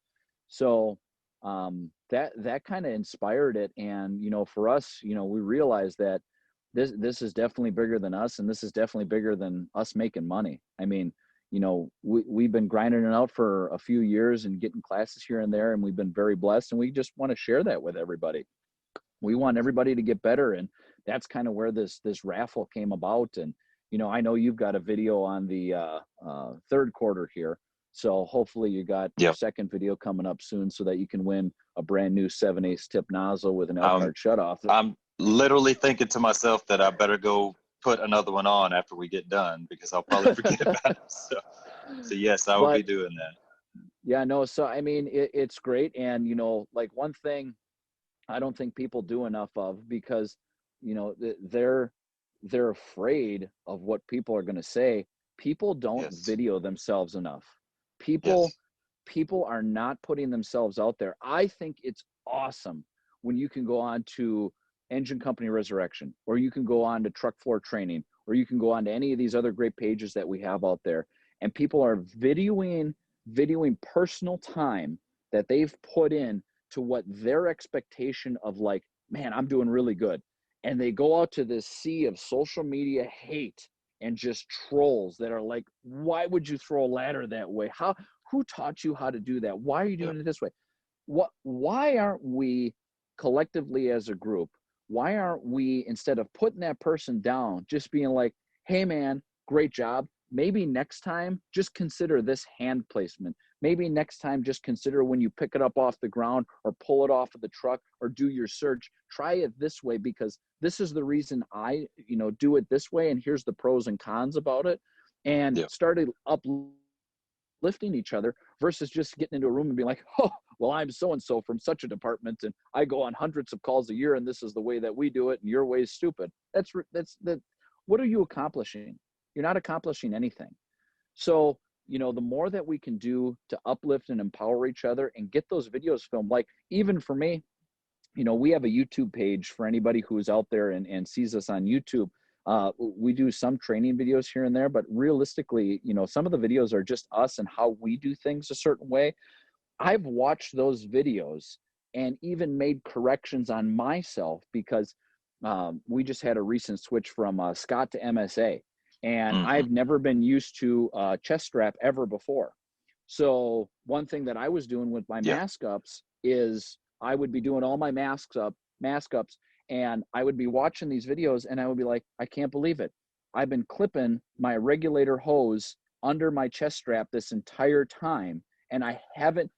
So that kind of inspired it. And, you know, for us, you know, we realized that this is definitely bigger than us, and this is definitely bigger than us making money. I mean, you know, we've been grinding it out for a few years and getting classes here and there, and we've been very blessed, and we just want to share that with everybody. We want everybody to get better, and that's kind of where this raffle came about. And, you know, I know you've got a video on the third quarter here, so hopefully you got your second video coming up soon so that you can win a brand new 7/8 tip nozzle with an Elkhart shutoff. I'm literally thinking to myself that I better go put another one on after we get done, because I'll probably forget about it. So yes, I will be doing that. Yeah, no, so I mean, it's great. And, you know, like one thing I don't think people do enough of, because, you know, they're afraid of what people are going to say. People don't video themselves enough. People are not putting themselves out there. I think it's awesome when you can go on to Engine Company Resurrection, or you can go on to Truck Floor Training, or you can go on to any of these other great pages that we have out there, and people are videoing personal time that they've put in to what their expectation of like, man, I'm doing really good. And they go out to this sea of social media hate and just trolls that are like, why would you throw a ladder that way? Who taught you how to do that? Why are you doing it this way? Why aren't we collectively as a group, why aren't we, instead of putting that person down, just being like, hey man, great job. Maybe next time just consider this hand placement. Maybe next time just consider when you pick it up off the ground or pull it off of the truck or do your search, try it this way, because this is the reason I, do it this way. And here's the pros and cons about it. And started uplifting each other versus just getting into a room and being like, oh, well, I'm so-and-so from such a department and I go on hundreds of calls a year and this is the way that we do it and your way is stupid. What are you accomplishing? You're not accomplishing anything. So, the more that we can do to uplift and empower each other and get those videos filmed, like even for me, we have a YouTube page for anybody who's out there and sees us on YouTube. We do some training videos here and there, but realistically, some of the videos are just us and how we do things a certain way. I've watched those videos and even made corrections on myself because we just had a recent switch from Scott to MSA. And I've never been used to chest strap ever before. So one thing that I was doing with my mask ups is I would be doing all my mask ups, and I would be watching these videos and I would be like, I can't believe it. I've been clipping my regulator hose under my chest strap this entire time, and I haven't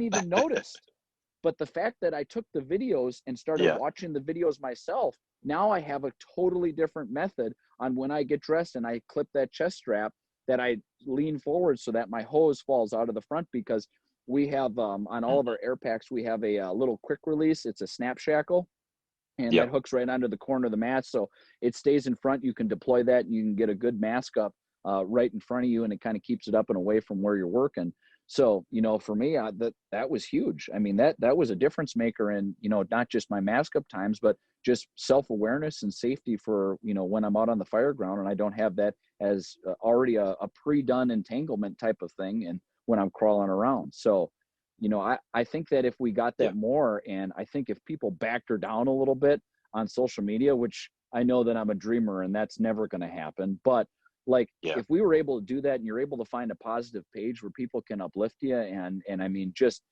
even noticed. But the fact that I took the videos and started watching the videos myself, now I have a totally different method on when I get dressed and I clip that chest strap, that I lean forward so that my hose falls out of the front, because we have on all of our air packs, we have a little quick release. It's a snap shackle, and that hooks right onto the corner of the mat. So it stays in front. You can deploy that and you can get a good mask up right in front of you, and it kind of keeps it up and away from where you're working. So, for me, that was huge. I mean, that was a difference maker in, not just my mask up times, but just self-awareness and safety for, when I'm out on the fire ground and I don't have that as already a pre-done entanglement type of thing. And when I'm crawling around. So, I think that if we got that more, and I think if people backed her down a little bit on social media, which I know that I'm a dreamer and that's never going to happen, but if we were able to do that and you're able to find a positive page where people can uplift you and I mean, just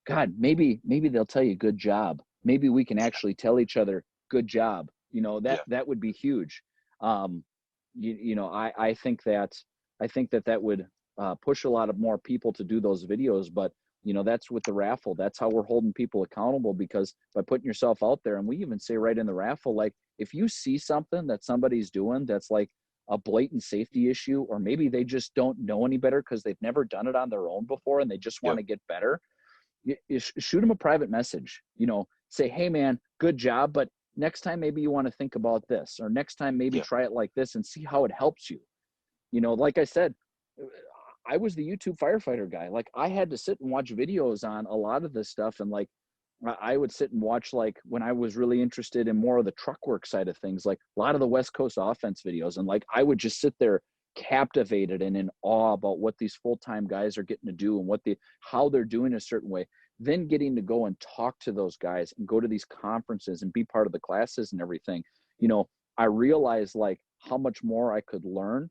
God, maybe they'll tell you good job. Maybe we can actually tell each other good job. That would be huge. I think that would push a lot of more people to do those videos, but that's with the raffle. That's how we're holding people accountable, because by putting yourself out there, and we even say right in the raffle, like if you see something that somebody's doing that's like a blatant safety issue, or maybe they just don't know any better because they've never done it on their own before and they just want to get better, you shoot them a private message, say, hey man, good job, but next time maybe you want to think about this, or next time maybe try it like this and see how it helps you. Like I said, I was the YouTube firefighter guy. Like I had to sit and watch videos on a lot of this stuff. And like, I would sit and watch, like when I was really interested in more of the truck work side of things, like a lot of the West Coast offense videos. And like, I would just sit there captivated and in awe about what these full-time guys are getting to do and how they're doing a certain way. Then getting to go and talk to those guys and go to these conferences and be part of the classes and everything, I realized like how much more I could learn.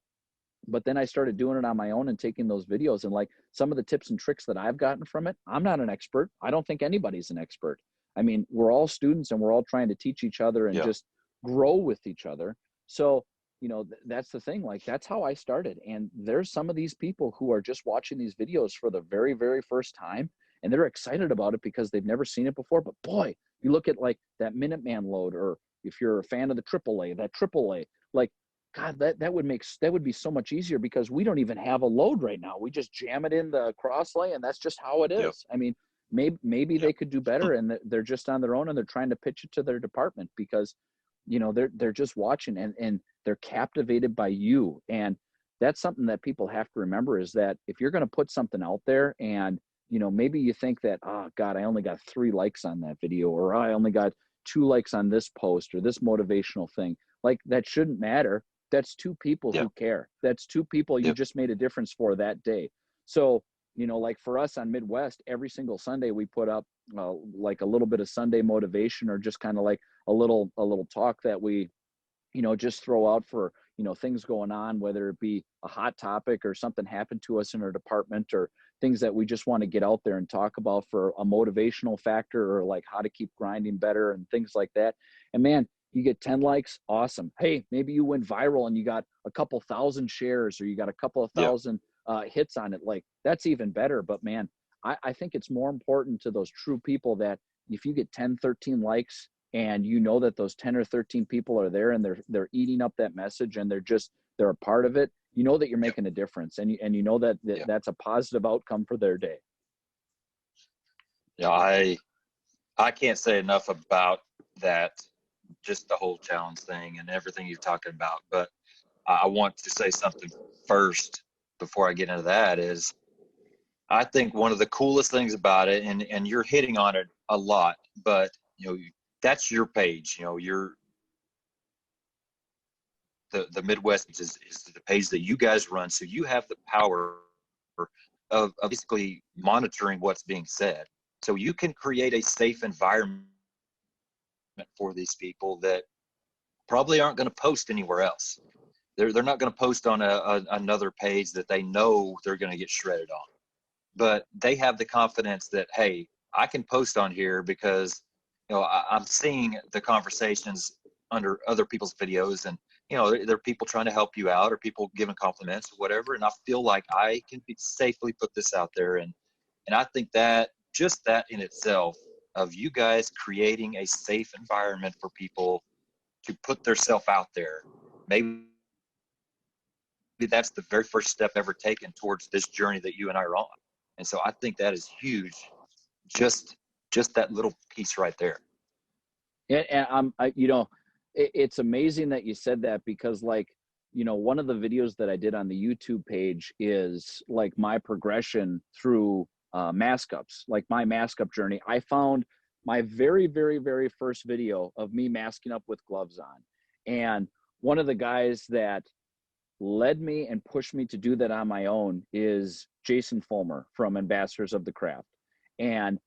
But then I started doing it on my own and taking those videos, and like some of the tips and tricks that I've gotten from it, I'm not an expert. I don't think anybody's an expert. I mean, we're all students and we're all trying to teach each other and just grow with each other. So, that's the thing. Like, that's how I started. And there's some of these people who are just watching these videos for the very, very first time, and they're excited about it because they've never seen it before. But boy, you look at like that Minuteman load, or if you're a fan of the AAA, that AAA, like, God, that would be so much easier, because we don't even have a load right now. We just jam it in the crosslay, and that's just how it is. Yep. I mean, maybe they could do better, and they're just on their own, and they're trying to pitch it to their department because, they're just watching and they're captivated by you. And that's something that people have to remember, is that if you're going to put something out there and, maybe you think that, oh God, I only got 3 likes on that video, or I only got 2 likes on this post or this motivational thing, like that shouldn't matter. That's 2 people who care. That's 2 people you just made a difference for that day. So, you know, like for us on Midwest, every single Sunday we put up like a little bit of Sunday motivation, or just kind of like a little talk that we, you know, just throw out for, you know, things going on, whether it be a hot topic or something happened to us in our department, or things that we just want to get out there and talk about for a motivational factor, or like how to keep grinding better and things like that. And man, you get 10 likes, awesome. Hey, maybe you went viral and you got a couple thousand shares, or you got a couple of thousand hits on it. Like, that's even better. But man, I think it's more important to those true people that if you get 10, 13 likes, and you know that those 10 or 13 people are there, and they're eating up that message, and they're a part of it, you know that you're making a difference, and you know that that's a positive outcome for their day. Yeah, I can't say enough about that, just the whole challenge thing and everything you're talking about. But I want to say something first before I get into that. Is I think one of the coolest things about it, and you're hitting on it a lot, but you know, that's your page. You know, the Midwest is the page that you guys run, so you have the power of basically monitoring what's being said. So you can create a safe environment for these people that probably aren't going to post anywhere else. They're not going to post on another page that they know they're going to get shredded on. But they have the confidence that, hey, I can post on here because, you know, I'm seeing the conversations under other people's videos, and, you know, there are people trying to help you out, or people giving compliments or whatever. And I feel like I can safely put this out there. And I think that just that in itself, of you guys creating a safe environment for people to put themselves out there, maybe that's the very first step ever taken towards this journey that you and I are on. And so I think that is huge. Just that little piece right there. And you know, it's amazing that you said that, because like, you know, one of the videos that I did on the YouTube page is like my progression through mask ups, like my mask up journey. I found my very, very, very first video of me masking up with gloves on. And one of the guys that led me and pushed me to do that on my own is Jason Fulmer from Ambassadors of the Craft. And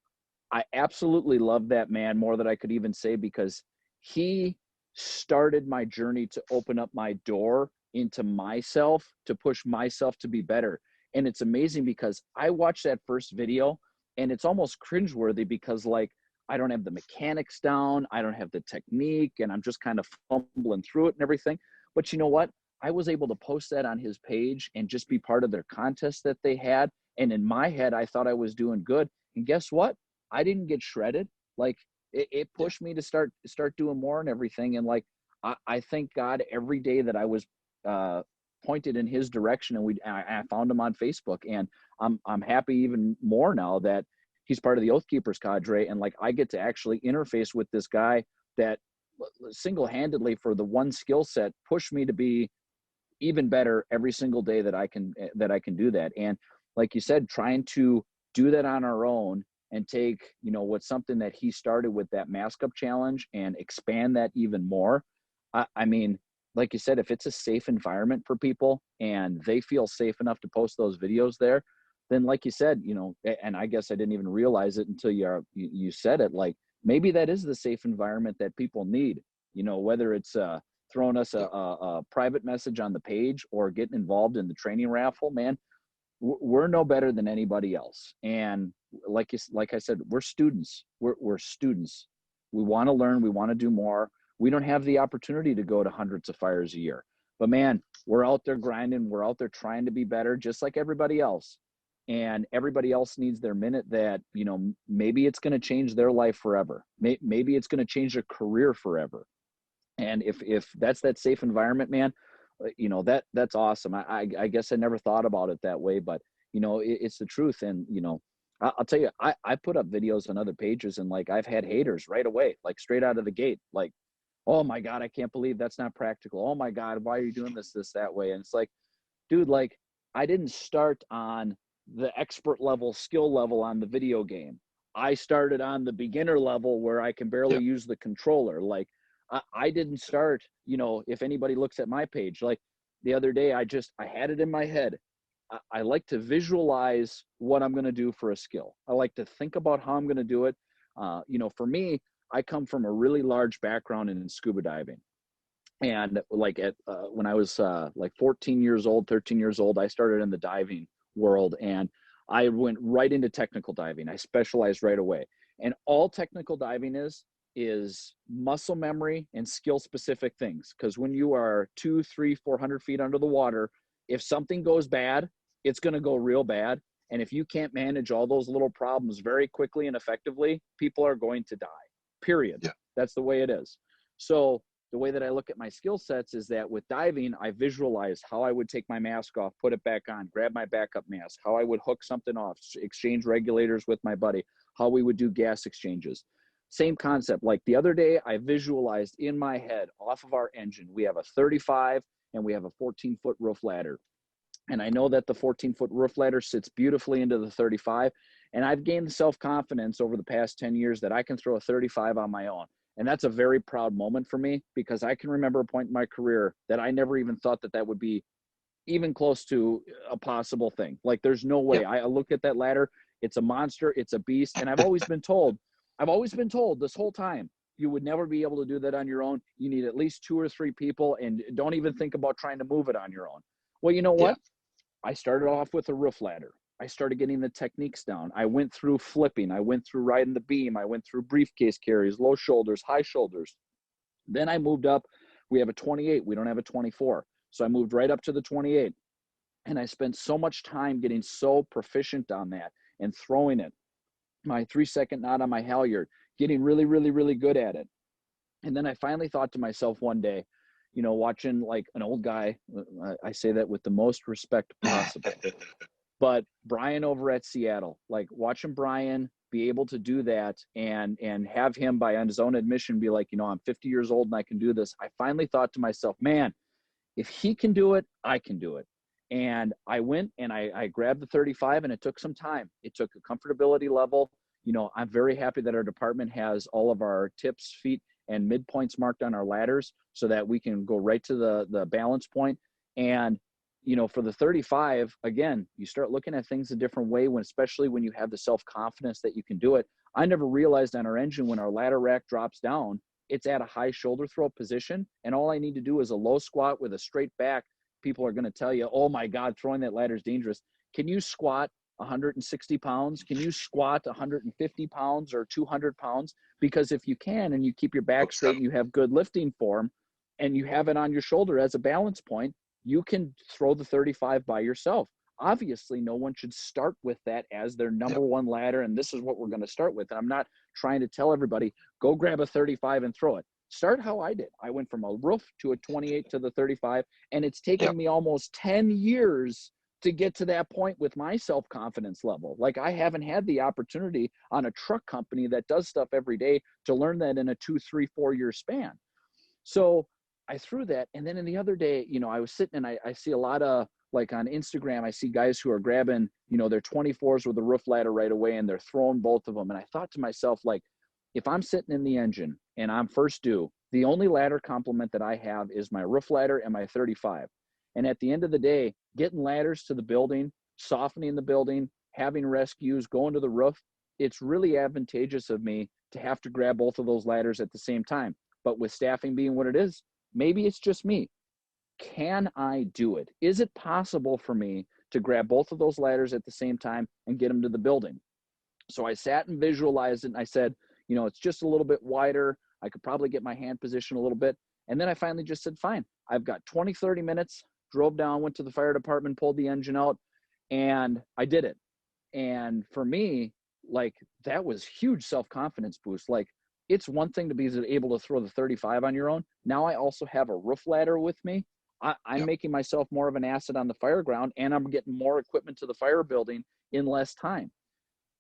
I absolutely love that man more than I could even say, because he started my journey to open up my door into myself, to push myself to be better. And it's amazing because I watched that first video and it's almost cringeworthy, because like, I don't have the mechanics down, I don't have the technique, and I'm just kind of fumbling through it and everything. But you know what? I was able to post that on his page and just be part of their contest that they had. And in my head, I thought I was doing good. And guess what? I didn't get shredded. Like, it pushed me to start doing more and everything. And like, I thank God every day that I was pointed in his direction, and I found him on Facebook. And I'm happy even more now that he's part of the Oath Keepers cadre, and like, I get to actually interface with this guy that single-handedly, for the one skill set, pushed me to be even better every single day that I can do that. And like you said, trying to do that on our own and take, you know, what's something that he started with, that mask up challenge, and expand that even more. I mean, like you said, if it's a safe environment for people and they feel safe enough to post those videos there, then like you said, you know, and I guess I didn't even realize it until you said it, like, maybe that is the safe environment that people need, you know, whether it's throwing us a private message on the page or getting involved in the training raffle. Man, we're no better than anybody else. And like I said, we're students. We're students. We want to learn. We want to do more. We don't have the opportunity to go to hundreds of fires a year, but man, we're out there grinding. We're out there trying to be better, just like everybody else. And everybody else needs their minute that, you know, maybe it's going to change their life forever. Maybe it's going to change their career forever. And if that's that safe environment, man, you know, that's awesome. I guess I never thought about it that way, but you know, it's the truth. And, you know, I'll tell you, I put up videos on other pages, and like, I've had haters right away, like straight out of the gate, like, oh my God, I can't believe that's not practical. Oh my God, why are you doing this, that way? And it's like, dude, like, I didn't start on the expert level, skill level on the video game. I started on the beginner level where I can barely use the controller. Like, I didn't start, you know, if anybody looks at my page, like the other day, I had it in my head. I like to visualize what I'm going to do for a skill. I like to think about how I'm going to do it. For me, I come from a really large background in scuba diving. And like when I was like 14 years old, 13 years old, I started in the diving world, and I went right into technical diving. I specialized right away. And all technical diving is muscle memory and skill specific things. Because when you are 200, 300, 400 feet under the water, if something goes bad, it's going to go real bad. And if you can't manage all those little problems very quickly and effectively, people are going to die, period. Yeah. That's the way it is. So the way that I look at my skill sets is that with diving, I visualize how I would take my mask off, put it back on, grab my backup mask, how I would hook something off, exchange regulators with my buddy, how we would do gas exchanges. Same concept. Like the other day, I visualized in my head off of our engine, we have a 35 and we have a 14-foot roof ladder. And I know that the 14-foot roof ladder sits beautifully into the 35. And I've gained the self-confidence over the past 10 years that I can throw a 35 on my own. And that's a very proud moment for me, because I can remember a point in my career that I never even thought that that would be even close to a possible thing. Like there's no way. I look at that ladder. It's a monster. It's a beast. And I've always been told this whole time, you would never be able to do that on your own. You need at least 2 or 3 people, and don't even think about trying to move it on your own. Well, you know what? I started off with a roof ladder. I started getting the techniques down. I went through flipping. I went through riding the beam. I went through briefcase carries, low shoulders, high shoulders. Then I moved up. We have a 28. We don't have a 24. So I moved right up to the 28. And I spent so much time getting so proficient on that and throwing it. My 3-second knot on my halyard, getting really, really, really good at it. And then I finally thought to myself one day, watching like an old guy, I say that with the most respect possible, but Brian over at Seattle, like watching Brian be able to do that and have him by on his own admission be like, I'm 50 years old and I can do this. I finally thought to myself, man, if he can do it, I can do it. And I went and I grabbed the 35, and it took some time. It took a comfortability level. I'm very happy that our department has all of our tips, feet, and midpoints marked on our ladders so that we can go right to the balance point. And, for the 35, again, you start looking at things a different way, especially when you have the self-confidence that you can do it. I never realized on our engine, when our ladder rack drops down, it's at a high shoulder throw position. And all I need to do is a low squat with a straight back. People are going to tell you, oh my God, throwing that ladder is dangerous. Can you squat 160 pounds? Can you squat 150 pounds or 200 pounds? Because if you can, and you keep your back straight and you have good lifting form and you have it on your shoulder as a balance point, you can throw the 35 by yourself. Obviously, no one should start with that as their number one ladder, and this is what we're going to start with. And I'm not trying to tell everybody, go grab a 35 and throw it. Start how I did. I went from a roof to a 28 to the 35, and it's taken me almost 10 years to get to that point with my self-confidence level. Like I haven't had the opportunity on a truck company that does stuff every day to learn that in a 2, 3, 4 year span. So I threw that. And then in the other day, I was sitting and I see a lot of, like on Instagram, I see guys who are grabbing, their 24s with a roof ladder right away, and they're throwing both of them. And I thought to myself, like, if I'm sitting in the engine and I'm first due, the only ladder complement that I have is my roof ladder and my 35. And at the end of the day, getting ladders to the building, softening the building, having rescues, going to the roof, it's really advantageous of me to have to grab both of those ladders at the same time. But with staffing being what it is, maybe it's just me. Can I do it? Is it possible for me to grab both of those ladders at the same time and get them to the building? So I sat and visualized it, and I said, it's just a little bit wider. I could probably get my hand position a little bit. And then I finally just said, fine, I've got 20, 30 minutes, drove down, went to the fire department, pulled the engine out, and I did it. And for me, like, that was huge self-confidence boost. Like, it's one thing to be able to throw the 35 on your own. Now I also have a roof ladder with me. I'm making myself more of an asset on the fire ground, and I'm getting more equipment to the fire building in less time.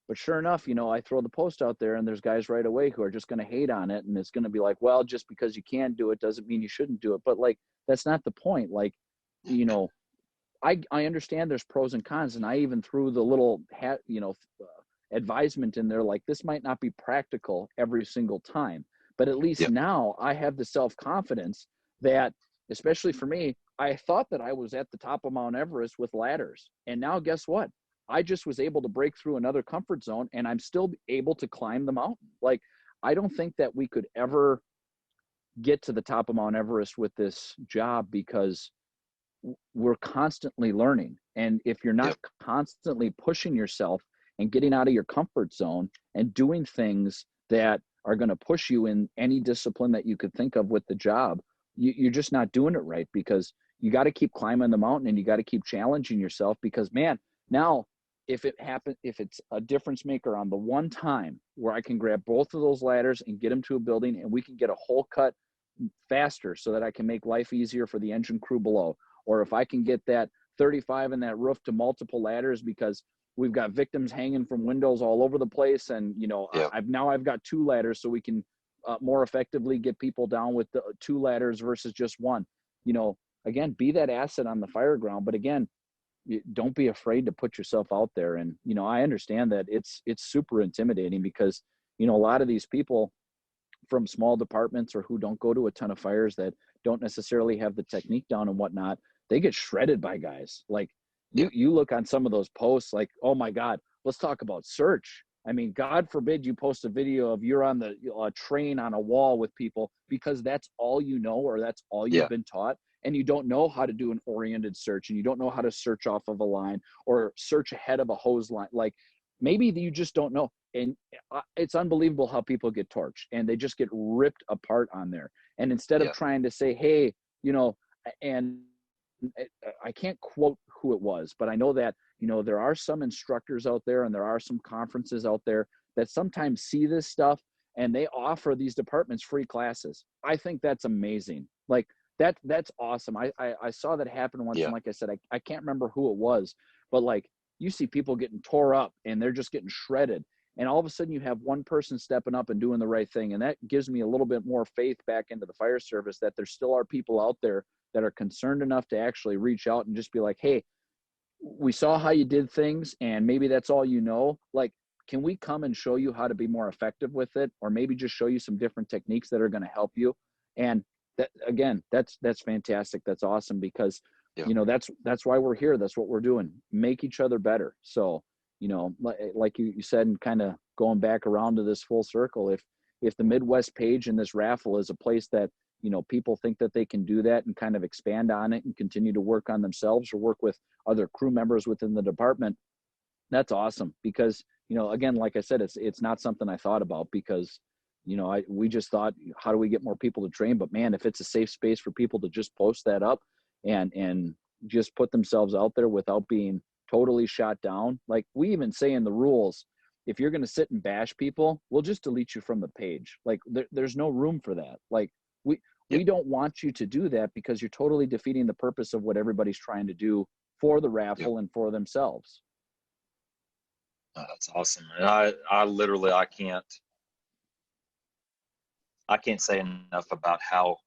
But sure enough, I throw the post out there, and there's guys right away who are just going to hate on it. And it's going to be like, well, just because you can do it doesn't mean you shouldn't do it. But like, that's not the point. Like, I understand there's pros and cons. And I even threw the little advisement in there, like, this might not be practical every single time, but at least now I have the self-confidence that, especially for me, I thought that I was at the top of Mount Everest with ladders. And now guess what? I just was able to break through another comfort zone and I'm still able to climb the mountain. Like, I don't think that we could ever get to the top of Mount Everest with this job because we're constantly learning. And if you're not constantly pushing yourself and getting out of your comfort zone and doing things that are going to push you in any discipline that you could think of with the job, you're just not doing it right, because you got to keep climbing the mountain and you got to keep challenging yourself, because man, now if it's a difference maker on the one time where I can grab both of those ladders and get them to a building and we can get a hole cut faster so that I can make life easier for the engine crew below, or if I can get that 35 in that roof to multiple ladders because we've got victims hanging from windows all over the place, and I've got 2 ladders so we can more effectively get people down with the 2 ladders versus just one. Again, be that asset on the fire ground, but again, don't be afraid to put yourself out there. And I understand that it's super intimidating because a lot of these people from small departments or who don't go to a ton of fires, that don't necessarily have the technique down and whatnot, they get shredded by guys. Like you look on some of those posts, like, oh my God, let's talk about search. I mean, God forbid you post a video of you're on the train on a wall with people because that's all you know, or that's all you've been taught. And you don't know how to do an oriented search, and you don't know how to search off of a line or search ahead of a hose line. Like maybe you just don't know. And it's unbelievable how people get torched and they just get ripped apart on there. And instead of trying to say, hey, and I can't quote who it was, but I know that, there are some instructors out there and there are some conferences out there that sometimes see this stuff and they offer these departments free classes. I think that's amazing. Like that's awesome. I saw that happen once. And like I said, I can't remember who it was, but like you see people getting tore up and they're just getting shredded. And all of a sudden you have one person stepping up and doing the right thing. And that gives me a little bit more faith back into the fire service that there still are people out there that are concerned enough to actually reach out and just be like, hey, we saw how you did things and maybe that's all you know. Like, can we come and show you how to be more effective with it? Or maybe just show you some different techniques that are going to help you. And that, again, that's fantastic. That's awesome because, that's why we're here. That's what we're doing. Make each other better. So, like you said, and kind of going back around to this full circle, if the Midwest page in this raffle is a place that, people think that they can do that and kind of expand on it and continue to work on themselves or work with other crew members within the department, that's awesome. Because, again, like I said, it's not something I thought about because, we just thought, how do we get more people to train? But man, if it's a safe space for people to just post that up and just put themselves out there without being totally shot down. Like we even say in the rules, if you're going to sit and bash people, we'll just delete you from the page. Like there's no room for that. Like we don't want you to do that because you're totally defeating the purpose of what everybody's trying to do for the raffle and for themselves. Oh, that's awesome. And I literally, I can't say enough about how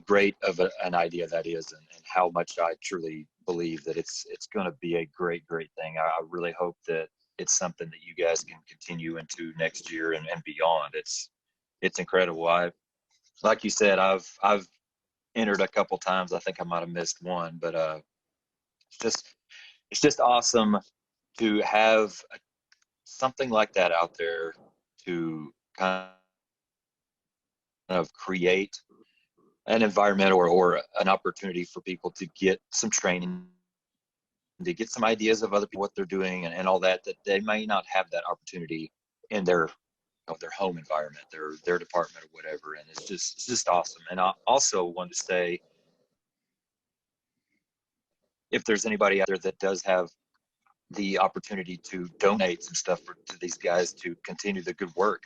great of an idea that is, and how much I truly believe that it's going to be a great thing. I really hope that it's something that you guys can continue into next year and beyond. It's incredible. Like you said, I've entered a couple times. I think I might have missed one, but it's just awesome to have something like that out there to kind of create an environment or an opportunity for people to get some training, to get some ideas of other people, what they're doing and all that they may not have that opportunity in their home environment, their department or whatever. And it's just awesome. And I also want to say, if there's anybody out there that does have the opportunity to donate some stuff to these guys to continue the good work,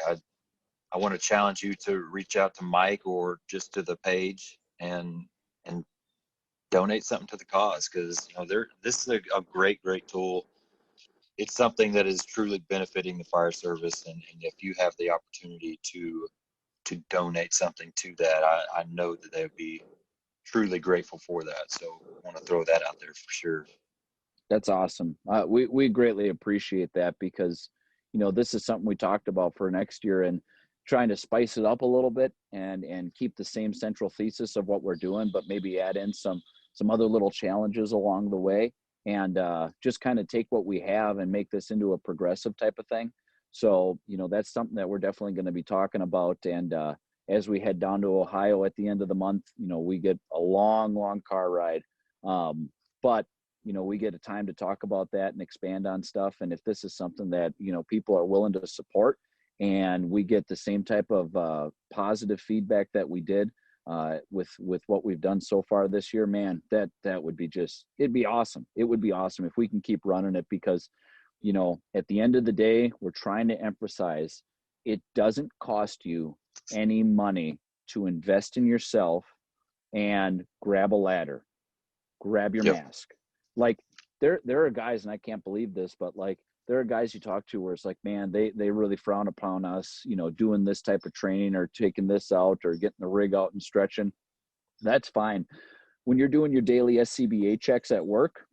I want to challenge you to reach out to Mike or just to the page and donate something to the cause, because this is a great tool. It's something that is truly benefiting the fire service, and if you have the opportunity to donate something to that, I know that they would be truly grateful for that. So I want to throw that out there for sure. That's awesome. We greatly appreciate that because, this is something we talked about for next year. And, trying to spice it up a little bit and keep the same central thesis of what we're doing, but maybe add in some other little challenges along the way, and just kind of take what we have and make this into a progressive type of thing. So, that's something that we're definitely going to be talking about. And as we head down to Ohio at the end of the month, we get a long car ride. But we get a time to talk about that and expand on stuff. And if this is something that, people are willing to support, and we get the same type of positive feedback that we did with what we've done so far this year, man, that would be it'd be awesome. It would be awesome if we can keep running it, because, at the end of the day, we're trying to emphasize it doesn't cost you any money to invest in yourself and grab a ladder, grab your mask. Like there are guys, and I can't believe this, but like, there are guys you talk to where it's like, man, they really frown upon us, doing this type of training or taking this out or getting the rig out and stretching. That's fine. When you're doing your daily SCBA checks at work,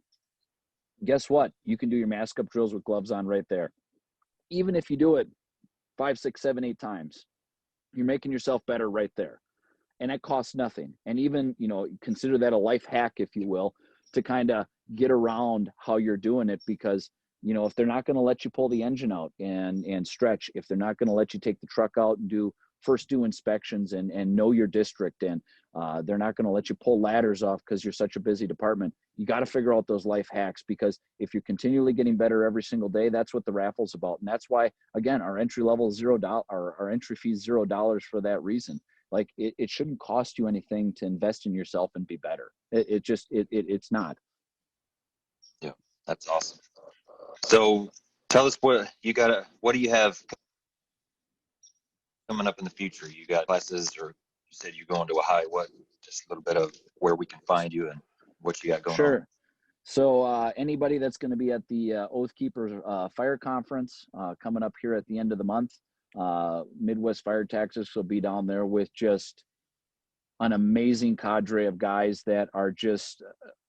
guess what? You can do your mask up drills with gloves on right there. Even if you do it 5, 6, 7, 8 times, you're making yourself better right there. And that costs nothing. And even, consider that a life hack, if you will, to kind of get around how you're doing it, because if they're not going to let you pull the engine out and stretch, if they're not going to let you take the truck out and do inspections and know your district, and they're not going to let you pull ladders off because you're such a busy department, you got to figure out those life hacks, because if you're continually getting better every single day, that's what the raffle's about. And that's why, again, our entry level is $0, our entry fee is $0 for that reason. Like it shouldn't cost you anything to invest in yourself and be better. It's not. Yeah, that's awesome. So tell us what do you have coming up in the future? You got classes, or you said you're going to Ohio. Just a little bit of where we can find you and what you got going on. Sure. So anybody that's going to be at the Oath Keepers Fire Conference coming up here at the end of the month, Midwest Fire Tactics will be down there with just an amazing cadre of guys that are just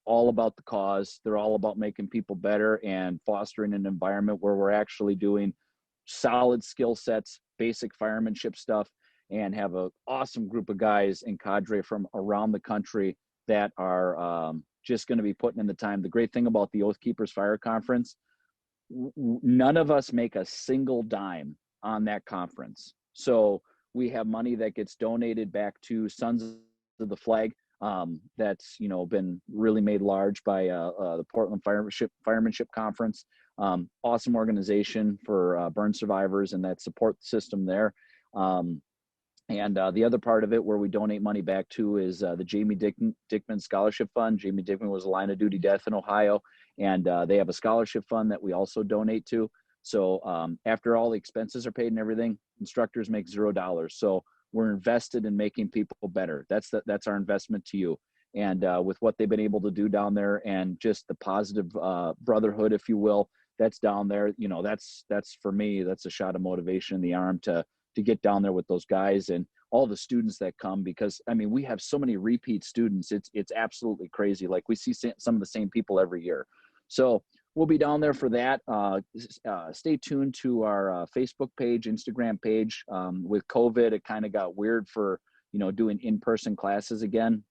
all about the cause. They're all about making people better and fostering an environment where we're actually doing solid skill sets, basic firemanship stuff, and have an awesome group of guys and cadre from around the country that are just going to be putting in the time. The great thing about the Oath Keepers Fire Conference, none of us make a single dime on that conference. So we have money that gets donated back to Sons of the Flag. That's been really made large by the Portland Firemanship Conference. Awesome organization for burn survivors and that support system there. And the other part of it where we donate money back to is the Jamie Dickman Scholarship Fund. Jamie Dickman was a line of duty death in Ohio, and they have a scholarship fund that we also donate to. So after all the expenses are paid and everything, instructors make $0. So we're invested in making people better. That's our investment to you. And with what they've been able to do down there, and just the positive brotherhood, if you will, that's down there. That's for me, that's a shot of motivation in the arm to get down there with those guys and all the students that come, because I mean, we have so many repeat students. It's absolutely crazy. Like we see some of the same people every year. So we'll be down there for that. Stay tuned to our Facebook page, Instagram page. With COVID, it kind of got weird for, doing in-person classes again,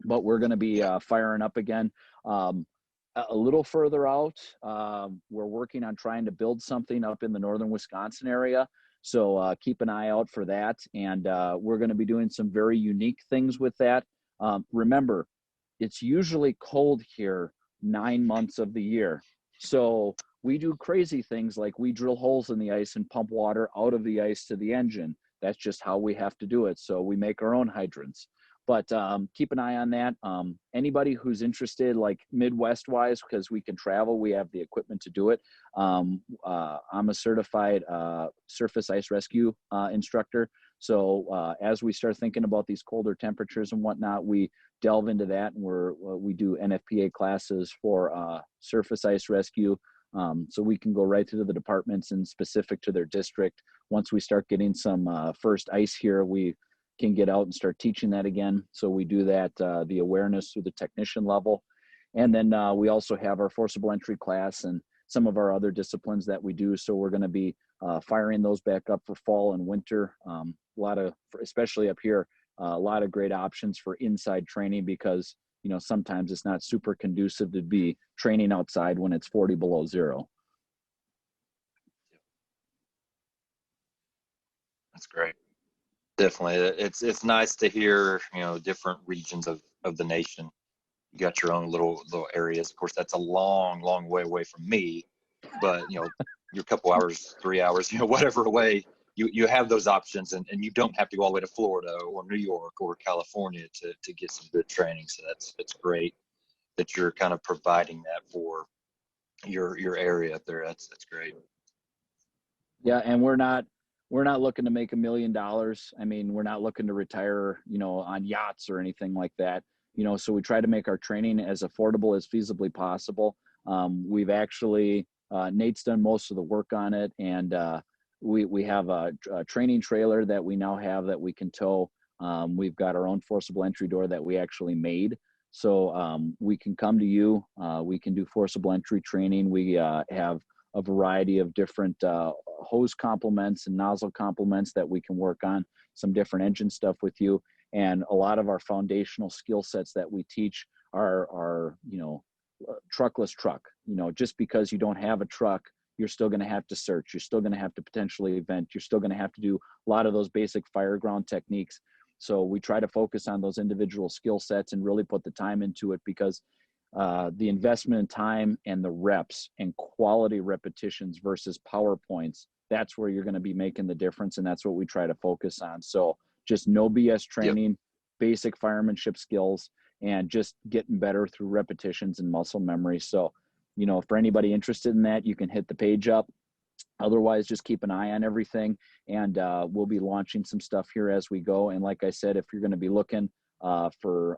but we're going to be firing up again. A little further out, we're working on trying to build something up in the northern Wisconsin area. So keep an eye out for that. And we're going to be doing some very unique things with that. Remember, it's usually cold here 9 months of the year. So we do crazy things like we drill holes in the ice and pump water out of the ice to the engine. That's just how we have to do it. So we make our own hydrants. But keep an eye on that. Anybody who's interested, like Midwest wise, because we can travel, we have the equipment to do it. I'm a certified surface ice rescue instructor. So as we start thinking about these colder temperatures and whatnot, we delve into that, and we do NFPA classes for surface ice rescue. So we can go right to the departments and specific to their district. Once we start getting some first ice here, we can get out and start teaching that again. So we do that, the awareness through the technician level. And then we also have our forcible entry class and some of our other disciplines that we do. So we're going to be firing those back up for fall and winter. A lot of, especially up here, a lot of great options for inside training because, you know, sometimes it's not super conducive to be training outside when it's 40 below zero. That's great. Definitely. It's nice to hear, you know, different regions of the nation. You got your own little areas. Of course, that's a long way away from me, but you know, you're a couple hours, 3 hours, you know, whatever away, you have those options, and you don't have to go all the way to Florida or New York or California to get some good training. So that's great that you're kind of providing that for your area up there. That's great. Yeah, and we're not looking to make $1 million. I mean, we're not looking to retire, you know, on yachts or anything like that. You know, so we try to make our training as affordable as feasibly possible. We've actually, Nate's done most of the work on it, and we have a training trailer that we now have that we can tow. We've got our own forcible entry door that we actually made. So we can come to you. We can do forcible entry training. We have a variety of different hose complements and nozzle complements that we can work on, some different engine stuff with you. And a lot of our foundational skill sets that we teach are you know, truckless truck. You know, just because you don't have a truck, you're still going to have to search. You're still going to have to potentially vent. You're still going to have to do a lot of those basic fire ground techniques. So we try to focus on those individual skill sets and really put the time into it, because the investment in time and the reps and quality repetitions versus PowerPoints, that's where you're going to be making the difference. And that's what we try to focus on. So just no BS training, basic firemanship skills, and just getting better through repetitions and muscle memory. So, you know, for anybody interested in that, you can hit the page up. Otherwise, just keep an eye on everything, and we'll be launching some stuff here as we go. And like I said, if you're going to be looking for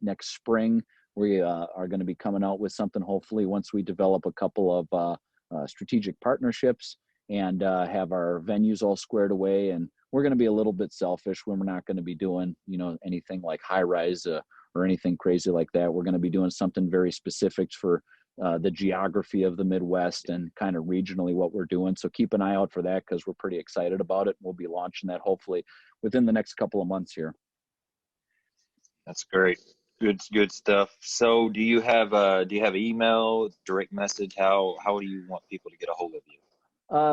next spring, we are going to be coming out with something, hopefully, once we develop a couple of strategic partnerships and have our venues all squared away. And we're going to be a little bit selfish when we're not going to be doing, you know, anything like high rise or anything crazy like that. We're going to be doing something very specific for the geography of the Midwest and kind of regionally what we're doing. So keep an eye out for that, because we're pretty excited about it. We'll be launching that hopefully within the next couple of months here. That's great. Good stuff. So do you have email, direct message? How do you want people to get a hold of you?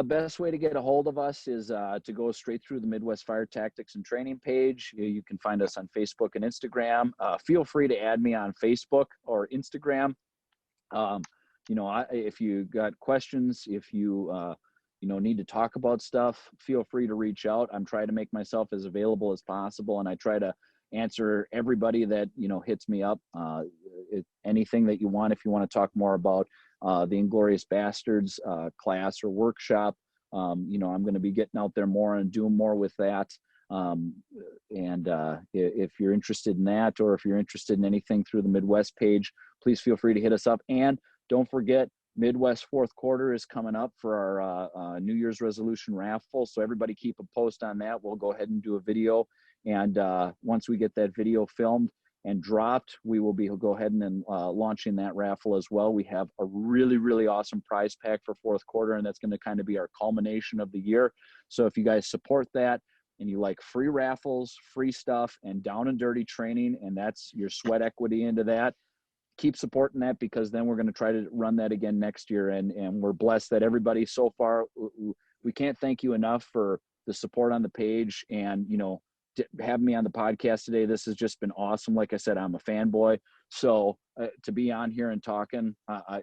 Best way to get a hold of us is to go straight through the Midwest Fire Tactics and Training page. You can find us on Facebook and Instagram. Feel free to add me on Facebook or Instagram. You know, if you got questions, if you, you know, need to talk about stuff, feel free to reach out. I'm trying to make myself as available as possible, and I try to answer everybody that, you know, hits me up. Anything that you want, if you want to talk more about the Inglorious Bastards class or workshop, you know, I'm going to be getting out there more and doing more with that. If you're interested in that, or if you're interested in anything through the Midwest page, please feel free to hit us up. And don't forget, Midwest fourth quarter is coming up for our New Year's resolution raffle. So everybody keep a post on that. We'll go ahead and do a video. And once we get that video filmed and dropped, we will be go ahead and launching that raffle as well. We have a really awesome prize pack for fourth quarter, and that's going to kind of be our culmination of the year. So if you guys support that, and you like free raffles, free stuff, and down and dirty training, and that's your sweat equity into that, keep supporting that, because then we're going to try to run that again next year. And we're blessed that everybody so far, we can't thank you enough for the support on the page, and, you know, having me on the podcast today. This has just been awesome. Like I said, I'm a fanboy. So to be on here and talking,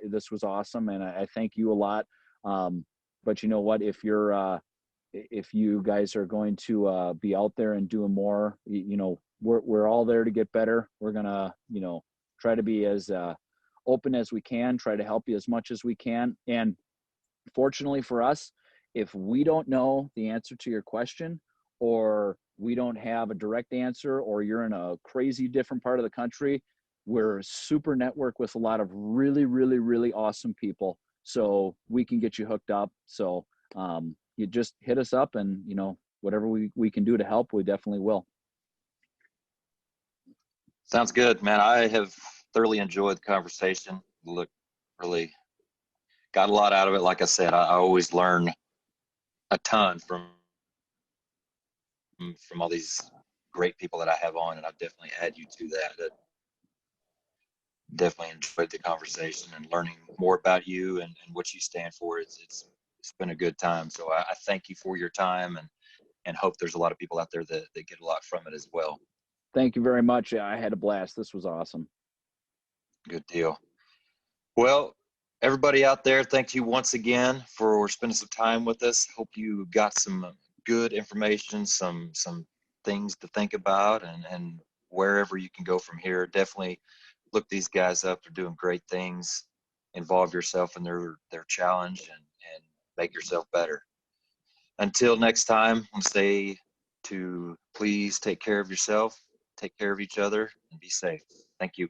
this was awesome. And I thank you a lot. But you know what, if you guys are going to be out there and doing more, you know, we're all there to get better. We're going to, you know, try to be as open as we can, try to help you as much as we can. And fortunately for us, if we don't know the answer to your question, or we don't have a direct answer, or you're in a crazy different part of the country, we're super network with a lot of really awesome people. So we can get you hooked up. So you just hit us up, and, you know, whatever we can do to help, we definitely will. Sounds good, man. I have thoroughly enjoyed the conversation. Look, really got a lot out of it. Like I said, I always learn a ton from all these great people that I have on, and I'll definitely add you to that. Definitely enjoyed the conversation and learning more about you and what you stand for. It's been a good time. So I thank you for your time and hope there's a lot of people out there that get a lot from it as well. Thank you very much. I had a blast. This was awesome. Good deal. Well, everybody out there, thank you once again for spending some time with us. Hope you got some good information, some things to think about, and wherever you can go from here. Definitely look these guys up. They're doing great things. Involve yourself in their challenge and make yourself better. Until next time, I'll say to please take care of yourself, take care of each other, and be safe. Thank you.